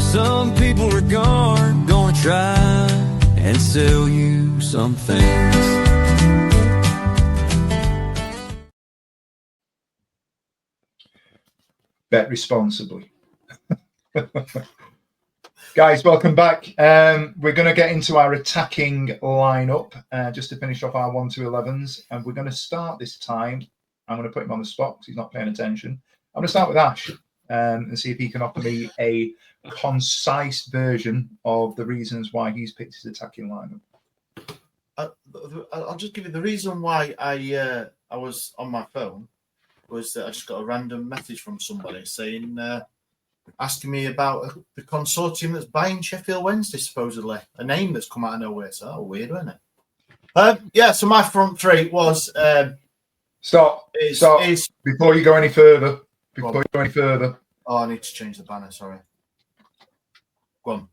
some people are gonna try and sell you some things. Bet responsibly. Guys, welcome back. We're going to get into our attacking lineup just to finish off our 1 to 11s. And we're going to start this time. I'm going to put him on the spot because he's not paying attention. I'm going to start with Ash and see if he can offer me a concise version of the reasons why he's picked his attacking lineup. I'll just give you the reason why I was on my phone. Was that I just got a random message from somebody saying, asking me about the consortium that's buying Sheffield Wednesday, supposedly. A name that's come out of nowhere. So weird, isn't it? So my front three was... Stop. Before you go any further. Oh, I need to change the banner, sorry. Go on.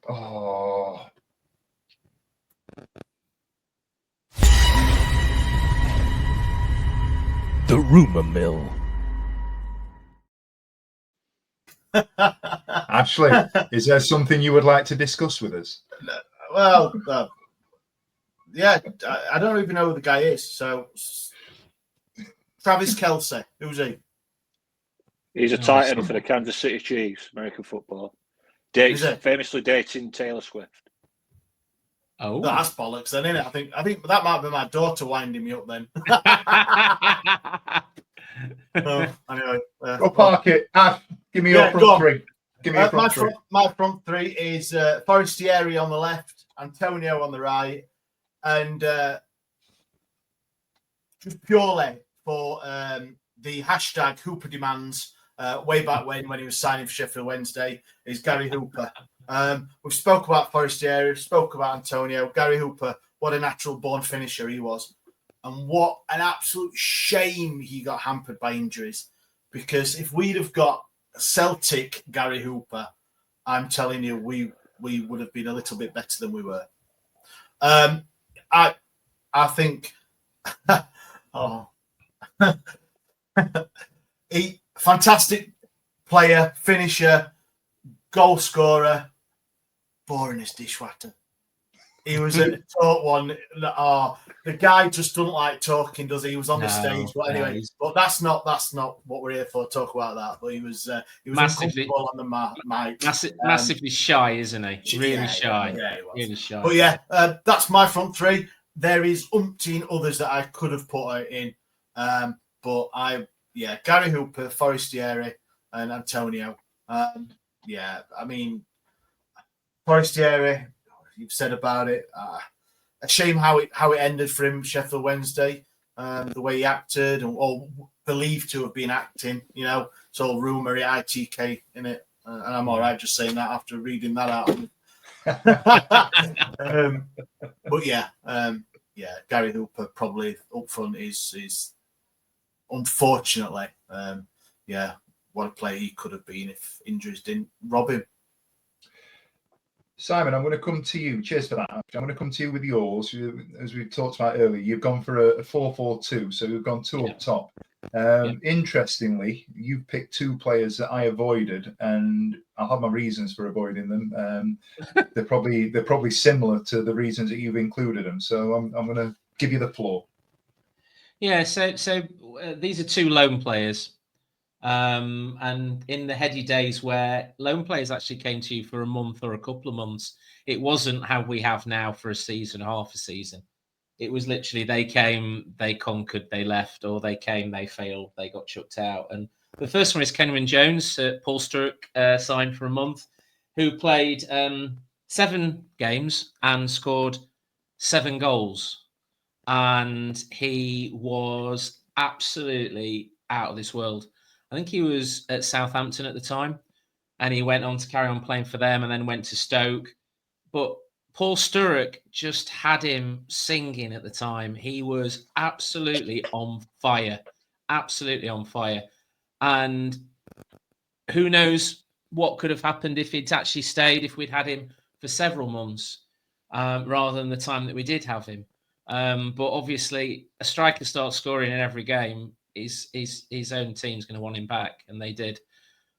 Oh... The rumour mill. Ashley, is there something you would like to discuss with us? Well, I don't even know who the guy is. So, Travis Kelce, who's he? He's a tight end for the Kansas City Chiefs, American football. Famously dating Taylor Swift. Oh, that's bollocks, then, isn't it? I think that might be my daughter winding me up then. Anyway, go park it. Give me your front three. Give me your front three. My front three is Forestieri on the left, Antonio on the right, and just purely for the hashtag Hooper demands way back when he was signing for Sheffield Wednesday is Gary Hooper. We spoke about Forestieri, spoke about Antonio. Gary Hooper, what a natural born finisher he was. And what an absolute shame he got hampered by injuries. Because if we'd have got Celtic Gary Hooper, I'm telling you, we would have been a little bit better than we were. I think he fantastic player, finisher, goal scorer, boring as dishwater. He was a talk one. The guy just doesn't like talking, does he? He was on the stage, but anyway. But that's not what we're here for. Talk about that. But he was massively uncomfortable on the mic. Massively shy, isn't he? Really shy. Yeah, he was. Really shy. But yeah, that's my front three. There is umpteen others that I could have put in, but Gary Hooper, Forestieri, and Antonio. I mean, Forestieri. You've said about it. A shame how it ended for him, Sheffield Wednesday. The way he acted, or believed to have been acting. It's all rumour, ITK in it, and I'm all right just saying that after reading that out. But Gary Hooper probably up front is unfortunately, what a player he could have been if injuries didn't rob him. Simon, I'm going to come to you. Cheers for that. I'm going to come to you with yours. As we talked about earlier, you've gone for a 4-4-2, so we've gone two up top. Interestingly, you've picked two players that I avoided, and I'll have my reasons for avoiding them. They're probably similar to the reasons that you've included them. So I'm going to give you the floor. Yeah. So these are two loan players. And in the heady days where loan players actually came to you for a month or a couple of months, it wasn't how we have now for a season, half a season. It was literally they came, they conquered, they left, or they came, they failed, they got chucked out. And the first one is Kenwyne Jones, Paul Sturrock signed for a month, who played 7 games and scored 7 goals. And he was absolutely out of this world. I think he was at Southampton at the time, and he went on to carry on playing for them and then went to Stoke. But Paul Sturrock just had him singing at the time. He was absolutely on fire, And who knows what could have happened if he'd actually stayed, if we'd had him for several months rather than the time that we did have him. But obviously, a striker starts scoring in every game. His own team's going to want him back, and they did.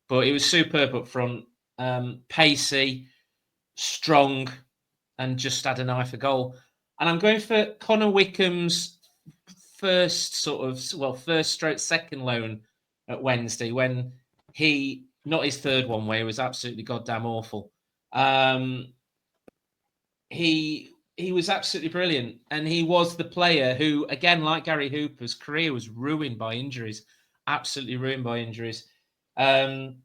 But it was superb up front, pacey, strong, and just had an eye for goal. And I'm going for Connor Wickham's first stroke second loan at Wednesday, when not his third one where he was absolutely goddamn awful. He was absolutely brilliant, and he was the player who, again, like Gary Hooper's career was ruined by injuries, absolutely ruined by injuries. What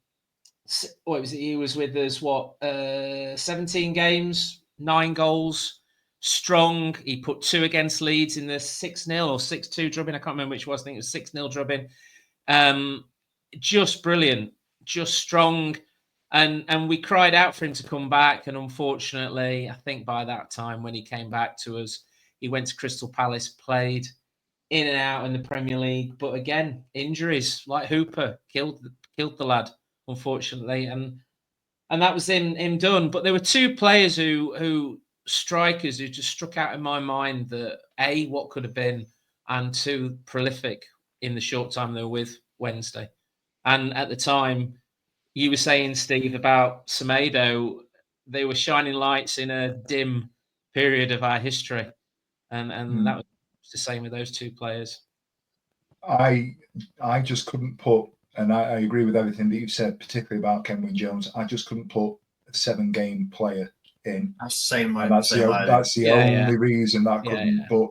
was it? He was with us 17 games, 9 goals, strong. He put 2 against Leeds in the 6-0 or 6-2 drubbing. I can't remember which it was. I think it was 6-0 drubbing. Just brilliant, just strong. And we cried out for him to come back. And unfortunately, I think by that time when he came back to us, he went to Crystal Palace, played in and out in the Premier League. But again, injuries like Hooper killed the lad, unfortunately. And that was him done. But there were 2 players strikers who just struck out in my mind that A, what could have been, and 2, prolific in the short time they were with Wednesday. And at the time, you were saying, Steve, about Semedo, they were shining lights in a dim period of our history. And that was the same with those 2 players. I just couldn't put, and I agree with everything that you've said, particularly about Kenwyne Jones. I just couldn't put a 7-game player in. That's the same way. And that's the only reason that I couldn't. But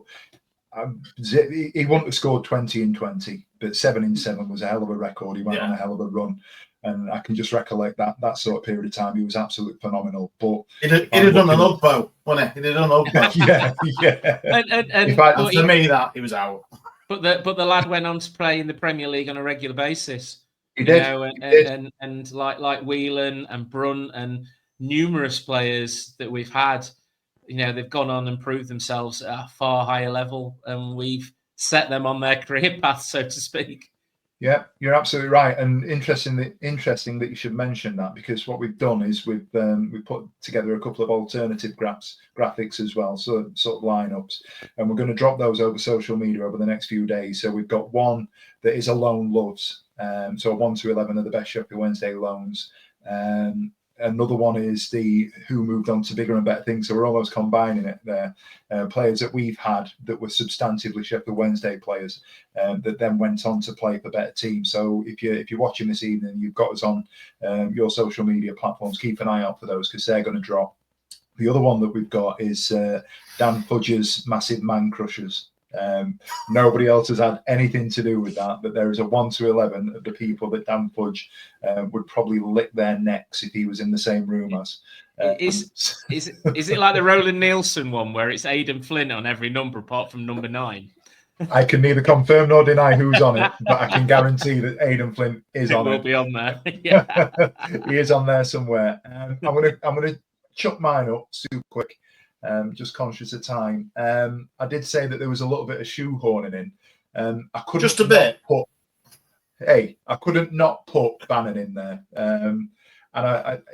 he wouldn't have scored 20 in 20, but 7 in 7 was a hell of a record. He went on a hell of a run. And I can just recollect that sort of period of time. He was absolutely phenomenal. But he'd have done an Ugbo, wouldn't he? He'd have done an Ugbo. yeah. In fact, for me, that he was out. But the lad went on to play in the Premier League on a regular basis. He did. And like Whelan and Brunt and numerous players that we've had, they've gone on and proved themselves at a far higher level, and we've set them on their career path, so to speak. Yeah, you're absolutely right, and interesting that you should mention that, because what we've done is we've put together a couple of alternative graphics as well, so sort of lineups, and we're going to drop those over social media over the next few days. So we've got one that is a loan loves, so 1 to 11 are the best Sheffield Wednesday loans. Another one is the who moved on to bigger and better things. So we're almost combining it there. Players that we've had that were substantively Sheffield Wednesday players that then went on to play for better teams. So if you're watching this evening, you've got us on your social media platforms. Keep an eye out for those because they're going to drop. The other one that we've got is Dan Fudge's Massive Man Crushers. Nobody else has had anything to do with that, but there is a 1 to 11 of the people that Dan Fudge would probably lick their necks if he was in the same room as. Is it like the Roland Nielsen one where it's Aidan Flint on every number apart from number 9? I can neither confirm nor deny who's on it, but I can guarantee that Aidan Flint is on it. Will be on there. Yeah. He is on there somewhere. I'm gonna chuck mine up super quick. Just conscious of time. I did say that there was a little bit of shoehorning in. I couldn't just a bit. I couldn't not put Bannon in there. And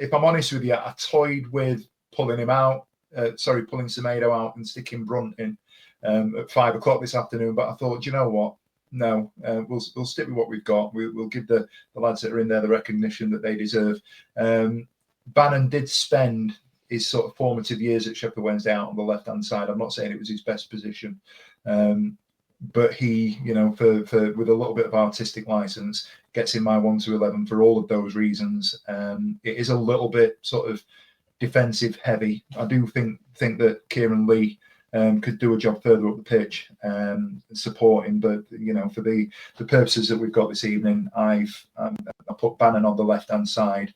if I'm honest with you, I toyed with pulling him out. Pulling Semedo out and sticking Brunt in at 5 o'clock this afternoon. But I thought, you know what? No, we'll stick with what we've got. We'll give the lads that are in there the recognition that they deserve. Bannon did spend his sort of formative years at Sheffield Wednesday out on the left-hand side. I'm not saying it was his best position, but he, for with a little bit of artistic license, gets in my 1 to 11 for all of those reasons. It is a little bit sort of defensive heavy. I do think that Kieran Lee could do a job further up the pitch, supporting. But for the purposes that we've got this evening, I put Bannon on the left-hand side.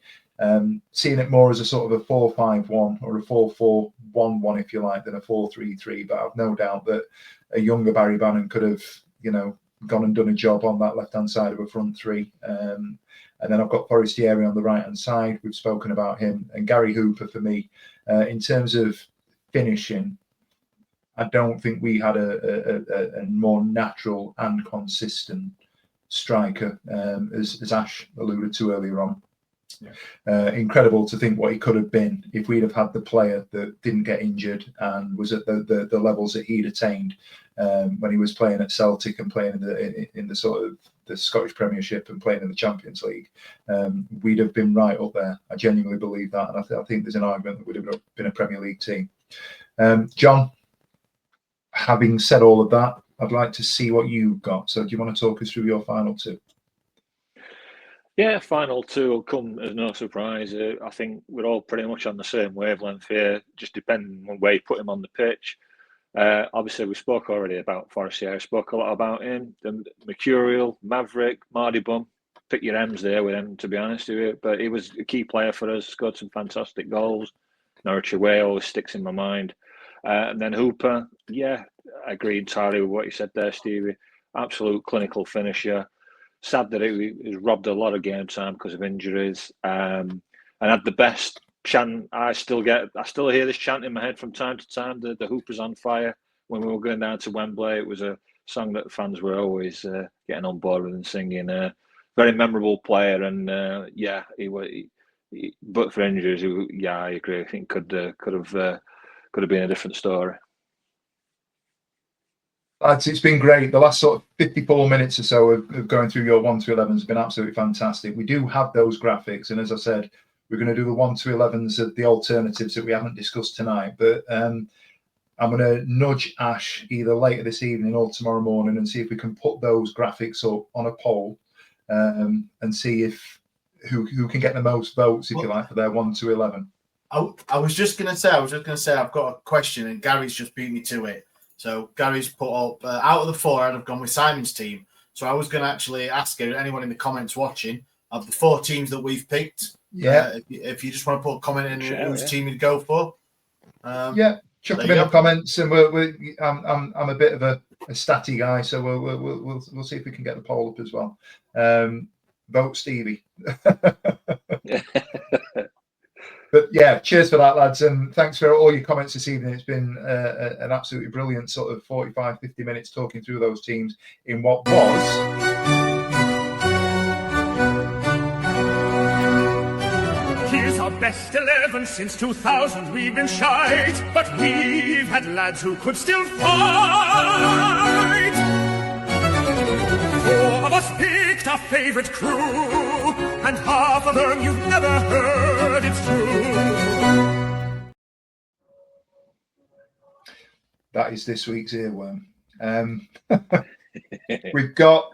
Seeing it more as a sort of a 4-5-1 or a 4-4-1-1, if you like, than a 4-3-3. But I've no doubt that a younger Barry Bannon could have, gone and done a job on that left-hand side of a front three. And then I've got Forestieri on the right-hand side. We've spoken about him. And Gary Hooper, for me, in terms of finishing, I don't think we had a more natural and consistent striker, as Ash alluded to earlier on. Yeah. Incredible to think what he could have been if we'd have had the player that didn't get injured and was at the levels that he'd attained when he was playing at Celtic and playing in the sort of the Scottish Premiership and playing in the Champions League. We'd have been right up there. I genuinely believe that, and I think there's an argument that would have been a Premier League team. John, having said all of that, I'd like to see what you've got. So do you want to talk us through your final two? Yeah, final two will come as no surprise. I think we're all pretty much on the same wavelength here, just depending on where you put him on the pitch. Obviously, we spoke already about Forestieri. I spoke a lot about him. The Mercurial, Maverick, Mardy Bum. Pick your M's there with him, to be honest with you. But he was a key player for us, scored some fantastic goals. Norwich away always sticks in my mind. And then Hooper, yeah, I agree entirely with what you said there, Stevie. Absolute clinical finisher. Sad that he was robbed a lot of game time because of injuries, and had the best chant. I still hear this chant in my head from time to time. The Hooper's on fire. When we were going down to Wembley, it was a song that fans were always getting on board with and singing. Very memorable player, and but for injuries, I agree. I think could have been a different story. Lads, it's been great. The last sort of 54 minutes or so of going through your 1 to 11s has been absolutely fantastic. We do have those graphics, and as I said, we're going to do the 1 to 11s of the alternatives that we haven't discussed tonight. But I'm going to nudge Ash either later this evening or tomorrow morning and see if we can put those graphics up on a poll and see if who can get the most votes, if you like, for their 1 to 11. I was just going to say, I've got a question, and Gary's just beat me to it. So Gary's put up, out of the 4, I'd have gone with Simon's team. So I was going to actually ask anyone in the comments watching, of the 4 teams that we've picked, if you just want to put a comment in whose team you'd go for. Chuck them in the comments, and I'm a bit of a statty guy, so we'll see if we can get the poll up as well. Vote Stevie. But yeah, cheers for that, lads, and thanks for all your comments this evening. It's been an absolutely brilliant sort of 45-50 minutes talking through those teams in what was best 11 since 2000 we've been shite, but we've had lads who could still fight. 4 of us picked our favourite crew, and half of them you've never heard, it's true. That is this week's earworm. We've got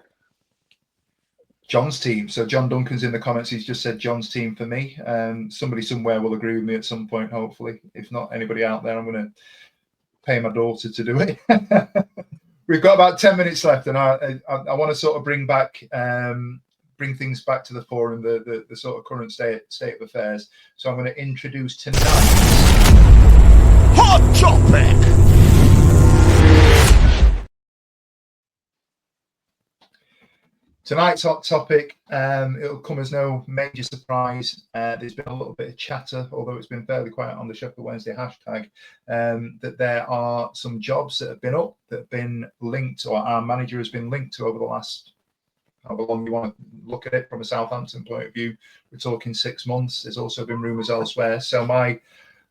John's team. So John Duncan's in the comments. He's just said John's team for me. Somebody somewhere will agree with me at some point, hopefully. If not anybody out there, I'm going to pay my daughter to do it. We've got about 10 minutes left, and I want to sort of bring things back to the fore and the sort of current state of affairs. So I'm going to introduce tonight's Hot Topic. Tonight's hot topic, it'll come as no major surprise. There's been a little bit of chatter, although it's been fairly quiet on the Sheffield Wednesday hashtag, that there are some jobs that have been up, that have been linked, or our manager has been linked to over the last, however long you want to look at it from a Southampton point of view. We're talking 6 months. There's also been rumours elsewhere. So my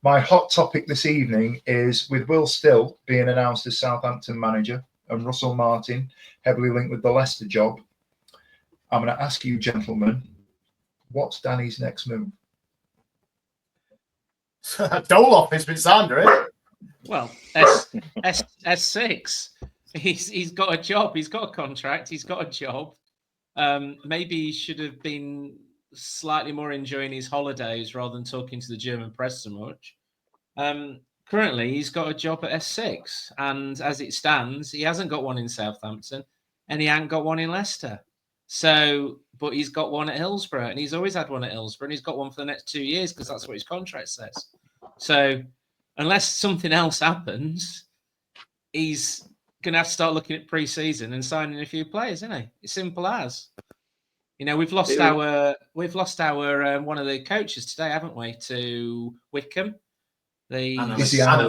hot topic this evening is, with Will Still being announced as Southampton manager and Russell Martin heavily linked with the Leicester job, I'm going to ask you, gentlemen, what's Danny's next move? Doloff has been signed, right? Well, S6. He's got a job. He's got a contract. He's got a job. Maybe he should have been slightly more enjoying his holidays rather than talking to the German press so much. Currently, he's got a job at S6, and as it stands, he hasn't got one in Southampton, and he ain't got one in Leicester. So, but he's got one at Hillsborough, and he's always had one at Hillsborough, and he's got one for the next 2 years because that's what his contract says. So, unless something else happens, he's going to have to start looking at pre-season and signing a few players, isn't he? It's simple as. You know, we've lost our one of the coaches today, haven't we? To Wickham, the analyst. Yeah,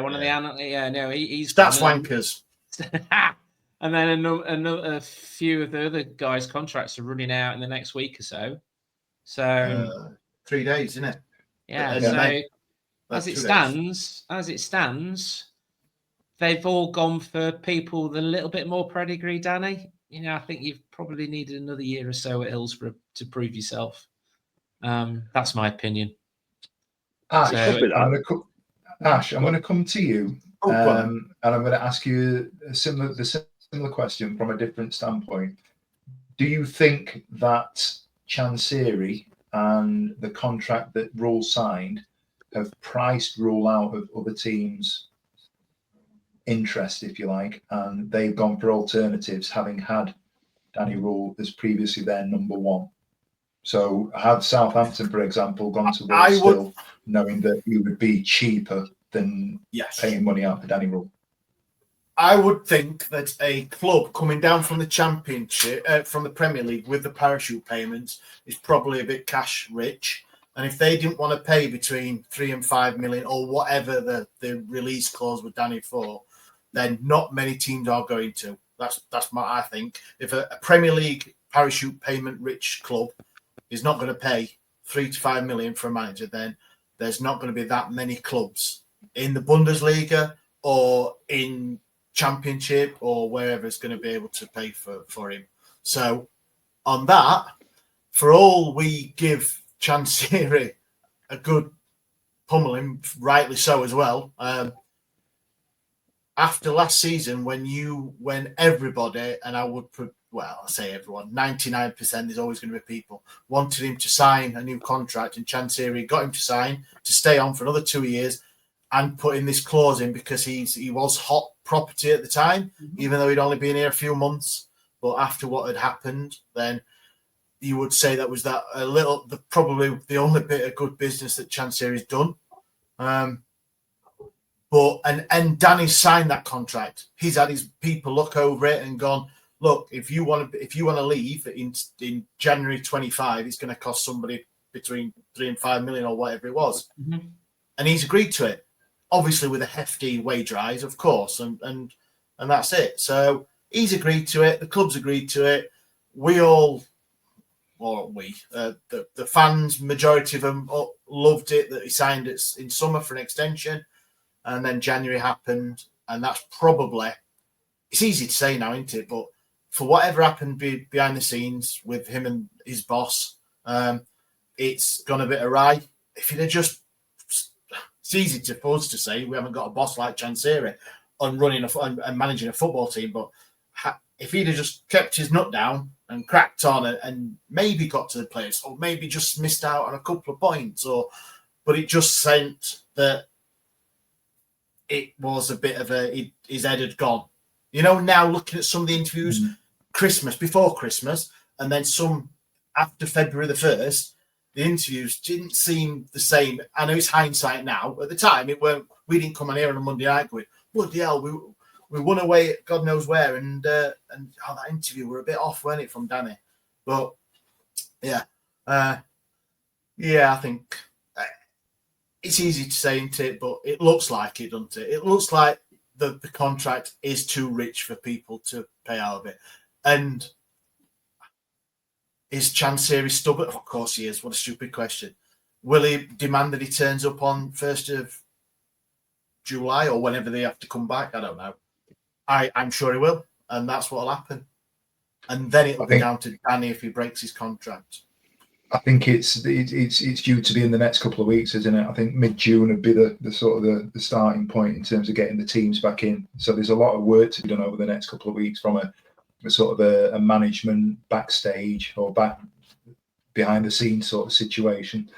one of the analysts. Yeah, no, he's stats wankers. And then a few of the other guys' contracts are running out in the next week or so. So 3 days, isn't it? Yeah. So as it stands, they've all gone for people with a little bit more pedigree, Danny. You know, I think you've probably needed another year or so at Hillsborough to prove yourself. That's my opinion. Ash, I'm going to come to you, and I'm going to ask you the similar question from a different standpoint. Do you think that Chansiri and the contract that Rule signed have priced Rule out of other teams' interest, if you like, and they've gone for alternatives, having had Danny Rule as previously their number one? So have Southampton, for example, gone to Rule still, knowing that he would be cheaper than paying money out for Danny Rule? I would think that a club coming down from the Championship, from the Premier League with the parachute payments, is probably a bit cash rich. And if they didn't want to pay between 3 and 5 million or whatever the release clause with Danny for, then not many teams are going to. That's what I think. If a Premier League parachute payment rich club is not going to pay 3 to 5 million for a manager, then there's not going to be that many clubs in the Bundesliga or in Championship or wherever is going to be able to pay for him. So on that, for all we give Chansiri a good pummeling, rightly so as well, after last season when everybody, and I would put, well, I say everyone, 99%, there's always going to be people, wanted him to sign a new contract, and Chansiri got him to sign to stay on for another 2 years and put in this clause in because he was hot property at the time, even though he'd only been here a few months. But after what had happened, then you would say that was probably the only bit of good business that Chansiri's done. But Danny's signed that contract. He's had his people look over it and gone, look, if you want to leave in January 25, it's going to cost somebody between 3 and 5 million or whatever it was. Mm-hmm. And he's agreed to it, obviously with a hefty wage rise, of course, and that's it. So he's agreed to it. The club's agreed to it. We all the fans, majority of them loved it that he signed it in summer for an extension, and then January happened, and that's probably, it's easy to say now, isn't it? But for whatever happened behind the scenes with him and his boss, it's gone a bit awry. If he'd have just, it's easy for us to say we haven't got a boss like Chansiri on running and managing a football team, but if he'd have just kept his nut down and cracked on and maybe got to the place, or maybe just missed out on a couple of points, but it just sent that it was a bit of his head had gone. You know, now looking at some of the interviews, before Christmas, and then some after February the 1st, the interviews didn't seem the same. I know it's hindsight now. At the time, we didn't come on here on a Monday night going, bloody hell, we won away at God knows where, and that interview were a bit off, weren't it, from Danny? But I think it's easy to say, isn't it? But it looks like it, doesn't it? It looks like the contract is too rich for people to pay out of it. And is Chansiri stubborn? Of course he is. What a stupid question. Will he demand that he turns up on 1st of July or whenever they have to come back? I don't know. I'm sure he will, and that's what will happen. And then it'll be down to Danny if he breaks his contract. I think it's due to be in the next couple of weeks, isn't it? I think mid-June would be the sort of the starting point in terms of getting the teams back in. So there's a lot of work to be done over the next couple of weeks from a sort of a management backstage or back behind the scenes sort of situation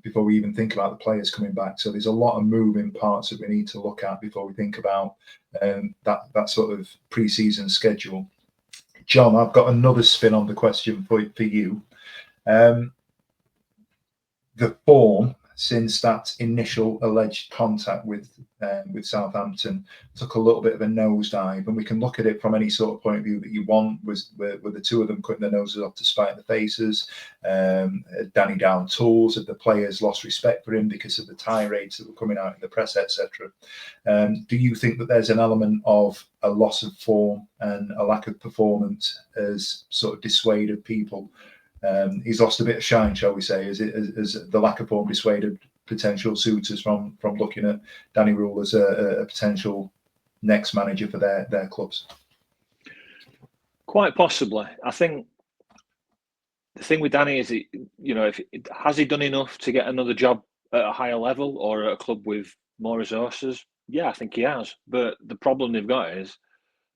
before we even think about the players coming back. So there's a lot of moving parts that we need to look at before we think about that sort of pre-season schedule. John, I've got another spin on the question for you. The form since that initial alleged contact with Southampton took a little bit of a nosedive, and we can look at it from any sort of point of view that you want. Were the two of them cutting their noses off to spite the faces? Danny down tools? Had the players lost respect for him because of the tirades that were coming out in the press, etc.? Do you think that there's an element of a loss of form and a lack of performance as sort of dissuaded people? He's lost a bit of shine, shall we say? As the lack of form dissuaded potential suitors from looking at Danny Rule as a potential next manager for their clubs? Quite possibly. I think the thing with Danny is, has he done enough to get another job at a higher level or at a club with more resources? Yeah, I think he has. But the problem they've got is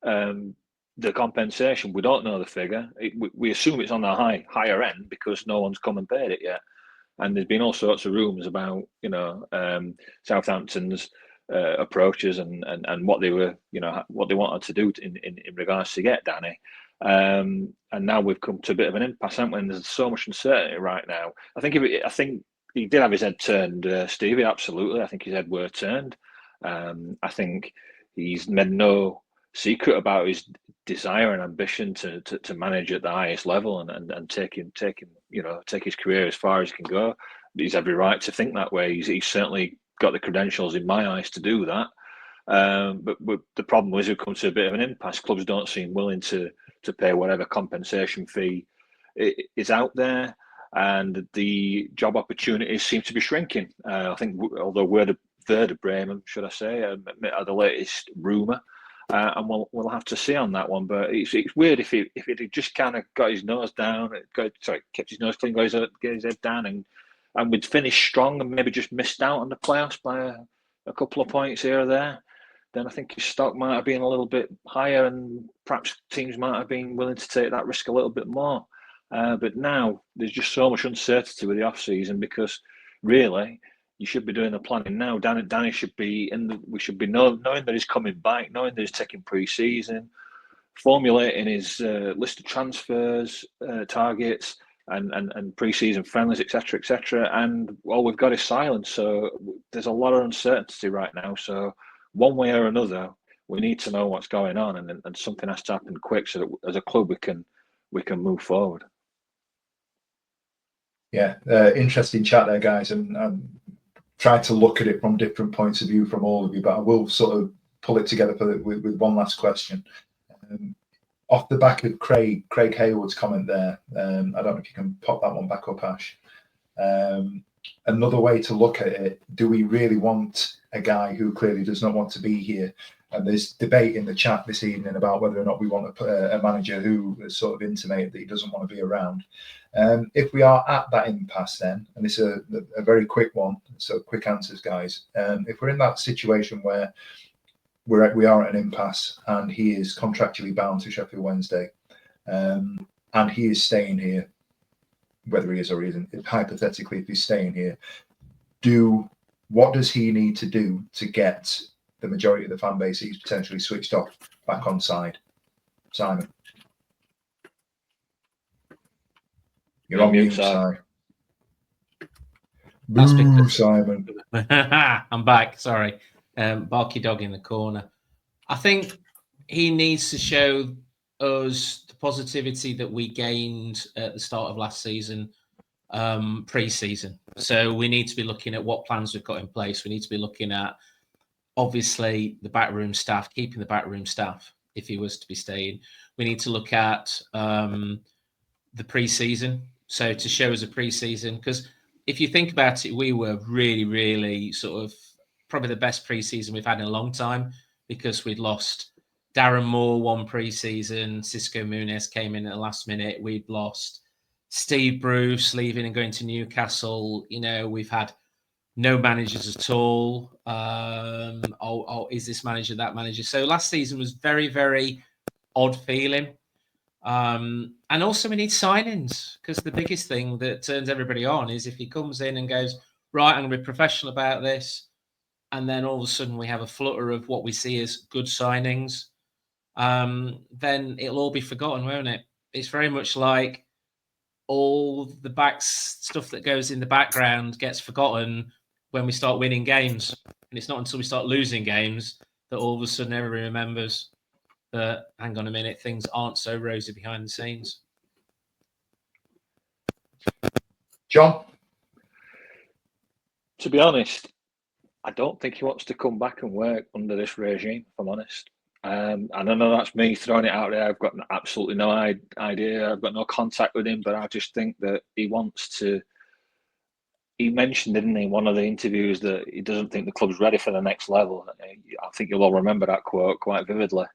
the compensation. We don't know the figure. We assume it's on the higher end because no one's come and paid it yet. And there's been all sorts of rumours about Southampton's approaches and what they were what they wanted to do in regards to get Danny. And now we've come to a bit of an impasse, haven't we? And there's so much uncertainty right now. I think he did have his head turned, Stevie. Absolutely, I think his head were turned. I think he's made no secret about his desire and ambition to manage at the highest level and take his career as far as he can go. He's every right to think that way. He's certainly got the credentials in my eyes to do that. But the problem is we've come to a bit of an impasse. Clubs don't seem willing to pay whatever compensation fee is out there, and the job opportunities seem to be shrinking. I think, although we're the third of Bremen, should I say, are the latest rumour. And we'll have to see on that one. But it's weird if he just kind of got his nose down, kept his nose clean, got his head down, and we'd finished strong and maybe just missed out on the playoffs by a couple of points here or there. Then I think his stock might have been a little bit higher, and perhaps teams might have been willing to take that risk a little bit more. But now there's just so much uncertainty with the off season because really, you should be doing the planning now. Danny should be we should be knowing that he's coming back, knowing that he's taking pre-season, formulating his list of transfers, targets, and pre-season friendlies, etc. And all we've got is silence. So there's a lot of uncertainty right now. So one way or another, we need to know what's going on, and something has to happen quick so that as a club we can move forward. Yeah, interesting chat there, guys, and tried to look at it from different points of view from all of you, but I will sort of pull it together with one last question. off the back of Craig Hayward's comment there, I don't know if you can pop that one back up, Ash. Another way to look at it, do we really want a guy who clearly does not want to be here? And there's debate in the chat this evening about whether or not we want a manager who has sort of intimated that he doesn't want to be around. If we are at that impasse then, and it's a very quick one, so quick answers, guys. If we're in that situation where we are at an impasse and he is contractually bound to Sheffield Wednesday, and he is staying here, whether he is or he isn't, hypothetically, if he's staying here, what does he need to do to get the majority of the fan base he's potentially switched off back on side? Simon. You're on mute, Simon. Boo, Simon. I'm back. Sorry. Barky dog in the corner. I think he needs to show us the positivity that we gained at the start of last season, pre-season. So we need to be looking at what plans we've got in place. We need to be looking at, obviously, the backroom staff, keeping the backroom staff if he was to be staying. We need to look at the pre-season. So to show us a pre-season, because if you think about it, we were really, really sort of probably the best pre-season we've had in a long time, because we'd lost Darren Moore one pre-season, Cisco Muniz came in at the last minute. We'd lost Steve Bruce leaving and going to Newcastle. You know, we've had no managers at all. Is this manager, that manager? So last season was very, very odd feeling. And also we need signings, because the biggest thing that turns everybody on is if he comes in and goes, right, I'm going to be professional about this, and then all of a sudden we have a flutter of what we see as good signings, then it'll all be forgotten, won't it? It's very much like all the stuff that goes in the background gets forgotten when we start winning games. And it's not until we start losing games that all of a sudden everybody remembers that, hang on a minute, things aren't so rosy behind the scenes. John? To be honest, I don't think he wants to come back and work under this regime, if I'm honest. And I know that's me throwing it out there. I've got absolutely no idea. I've got no contact with him, but I just think that he wants to. He mentioned, didn't he, in one of the interviews, that he doesn't think the club's ready for the next level. I think you'll all remember that quote quite vividly.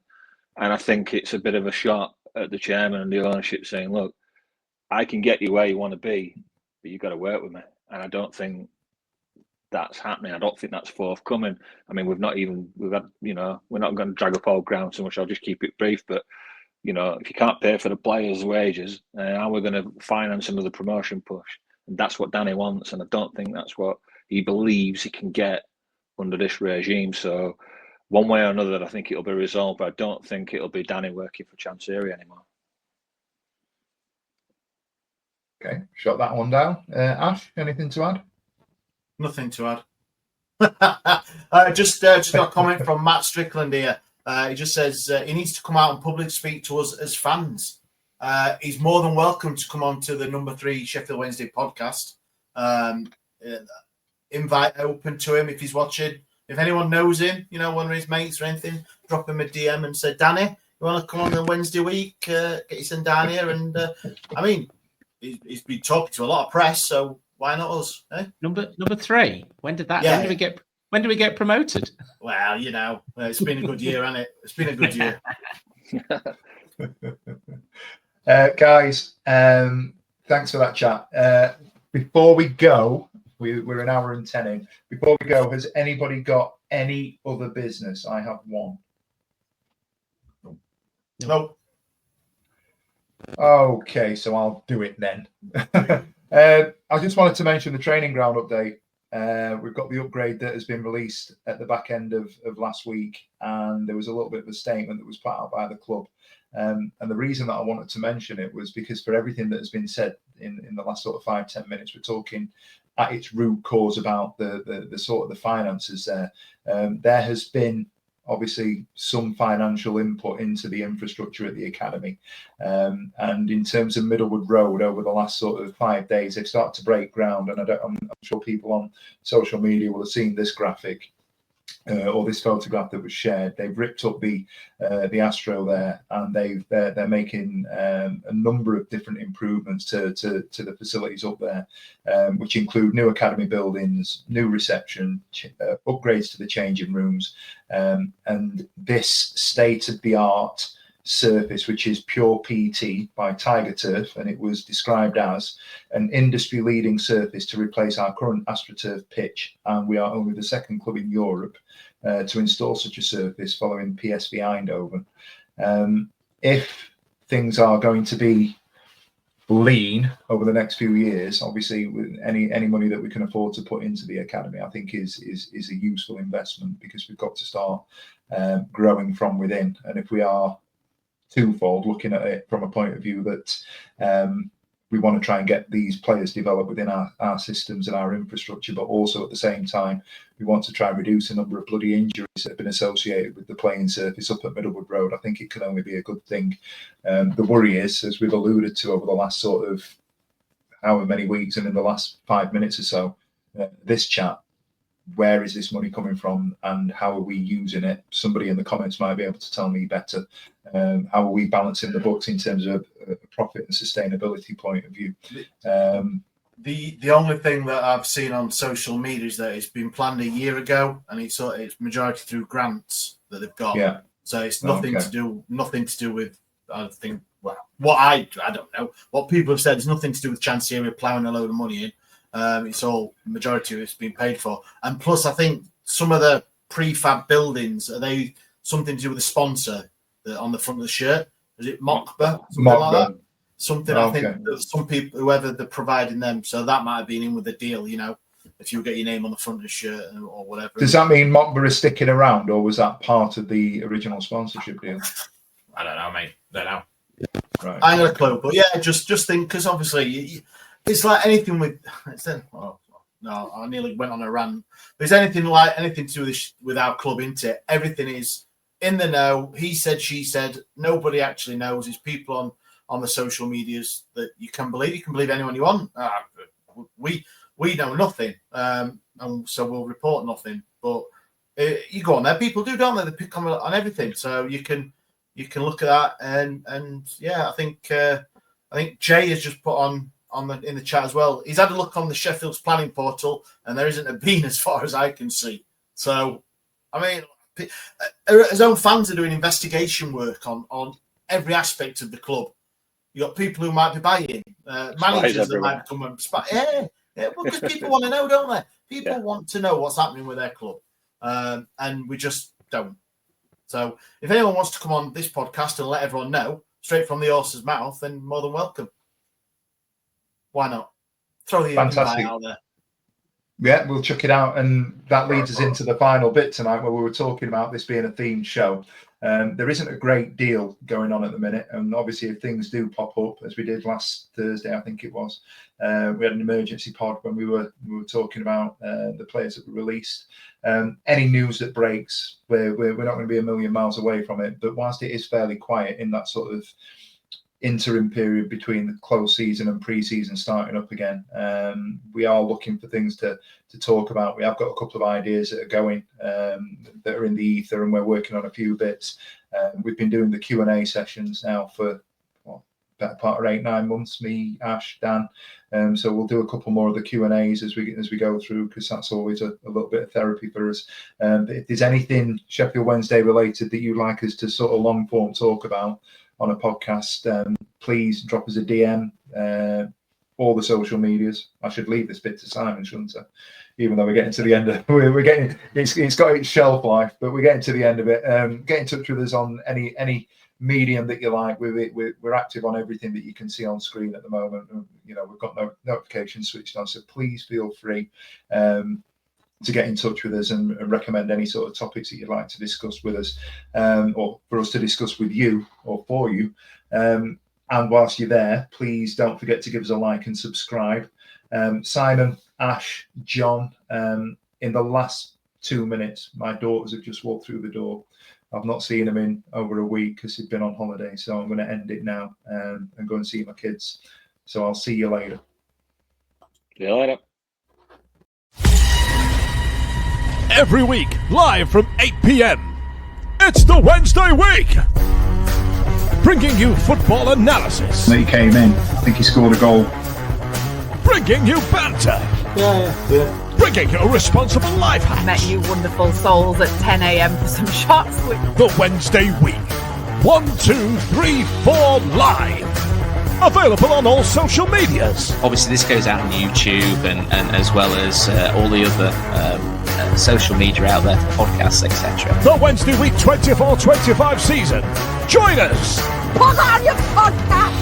And I think it's a bit of a shot at the chairman and the ownership saying, look, I can get you where you want to be, but you've got to work with me. And I don't think that's happening. I don't think that's forthcoming. I mean, we're not going to drag up old ground so much. I'll just keep it brief. But, you know, if you can't pay for the players' wages, how are we going to finance another promotion push? And that's what Danny wants. And I don't think that's what he believes he can get under this regime. So one way or another, I think it'll be resolved. But I don't think it'll be Danny working for Chancery anymore. Okay, shut that one down. Ash, anything to add? Nothing to add. Just got a comment from Matt Strickland here. He just says he needs to come out and publicly speak to us as fans. He's more than welcome to come on to the number 3 Sheffield Wednesday podcast. Invite open to him if he's watching. If anyone knows him, you know, one of his mates or anything, drop him a DM and say, Danny, you want to come on the Wednesday week? Get your son down here. And I mean, he's been talking to a lot of press, so why not us? Eh? Number 3. When did that? Yeah. When do we get promoted? Well, you know, it's been a good year, hasn't it? It's been a good year. Guys, thanks for that chat. Before we go, we're an hour and 10 in. Before we go, has anybody got any other business? I have one. No. Okay, so I'll do it then. I just wanted to mention the training ground update. We've got the upgrade that has been released at the back end of last week, and there was a little bit of a statement that was put out by the club. And the reason that I wanted to mention it was because for everything that has been said in the last sort of 5-10 minutes, we're talking at its root cause about the sort of the finances there. There has been obviously some financial input into the infrastructure at the academy. And in terms of Middlewood Road, over the last sort of 5 days, they've started to break ground. And I'm sure people on social media will have seen this graphic. or this photograph that was shared, they've ripped up the Astro there, and they're making a number of different improvements to the facilities up there, which include new academy buildings, new reception, upgrades to the changing rooms, and this state-of-the-art surface, which is pure PT by Tiger Turf, and it was described as an industry-leading surface to replace our current AstroTurf pitch, and we are only the second club in Europe to install such a surface, following PSV Eindhoven. If things are going to be lean over the next few years, obviously with any money that we can afford to put into the academy, I think is a useful investment, because we've got to start growing from within. And if we are twofold, looking at it from a point of view that we want to try and get these players developed within our systems and our infrastructure, but also at the same time we want to try and reduce the number of bloody injuries that have been associated with the playing surface up at Middlewood Road. I think it can only be a good thing. The worry is, as we've alluded to over the last sort of however many weeks and in the last 5 minutes or so, this chat, where is this money coming from and how are we using it? Somebody in the comments might be able to tell me better. How are we balancing the books in terms of a profit and sustainability point of view? The only thing that I've seen on social media is that it's been planned a year ago, and it's majority through grants that they've got. Yeah. So it's nothing to do with, I think, well, what I don't know. What people have said is nothing to do with Chancery ploughing a load of money in. It's all, majority of it's been paid for. And plus, I think some of the prefab buildings, are they something to do with the sponsor on the front of the shirt? Is it Mockba? Something like that? Something, I think that some people, whoever they're providing them, so that might have been in with the deal, you know, if you get your name on the front of the shirt or whatever. Does that mean Mockba is sticking around, or was that part of the original sponsorship deal? I don't know, mate. Don't know. Right. I ain't got a clue, but yeah, just think, because obviously it's like anything with. No, I nearly went on a rant. But it's anything to do with our club, isn't it? Everything is in the know. He said, she said. Nobody actually knows. It's people on the social medias that you can believe. You can believe anyone you want. We know nothing, and so we'll report nothing. But you go on there. People do, don't they? They pick on everything. So you can look at that, and yeah, I think Jay has just put in the chat as well. He's had a look on the Sheffield's planning portal, and there isn't a bean as far as I can see. So, I mean, his own fans are doing investigation work on every aspect of the club. You got people who might be buying, managers that might come and spy. Yeah, because people want to know, don't they? People want to know what's happening with their club, and we just don't. So, if anyone wants to come on this podcast and let everyone know straight from the horse's mouth, then more than welcome. Why not? Throw the invite out there. Yeah, we'll check it out. And that leads us into the final bit tonight, where we were talking about this being a themed show. There isn't a great deal going on at the minute. And obviously, if things do pop up, as we did last Thursday, I think it was, we had an emergency pod when we were talking about the players that were released. Any news that breaks, we're not going to be a million miles away from it. But whilst it is fairly quiet in that sort of interim period between the close season and pre-season starting up again, we are looking for things to talk about. We have got a couple of ideas that are going, that are in the ether, and we're working on a few bits. We've been doing the Q&A sessions now for better part of 8-9 months, me, Ash, Dan. So we'll do a couple more of the Q&As as we go through, because that's always a little bit of therapy for us. If there's anything Sheffield Wednesday related that you'd like us to sort of long form talk about on a podcast, please drop us a DM, all the social medias. I should leave this bit to Simon, shouldn't I? Even though we're getting to the end of we're getting, it's got its shelf life, but we're getting to the end of it. Get in touch with us on any medium that you like. We're active on everything that you can see on screen at the moment. You know, we've got no notifications switched on, so please feel free to get in touch with us and recommend any sort of topics that you'd like to discuss with us, or for us to discuss with you or for you. And whilst you're there, please don't forget to give us a like and subscribe. Simon, Ash, John, in the last 2 minutes, my daughters have just walked through the door. I've not seen them in over a week because they've been on holiday, so I'm going to end it now and go and see my kids. So I'll see you later. See you later. Every week, live from 8 p.m. It's the Wednesday week. Bringing you football analysis. He came in. I think he scored a goal. Bringing you banter. Yeah. Bringing you responsible life hacks. Met you wonderful souls at 10 a.m. for some shots. The Wednesday week. 1, 2, 3, 4 live. Available on all social medias. Obviously, this goes out on YouTube and as well as all the other social media out there for podcasts, etc. The Wednesday week 24-25 season. Join us. Put on your podcast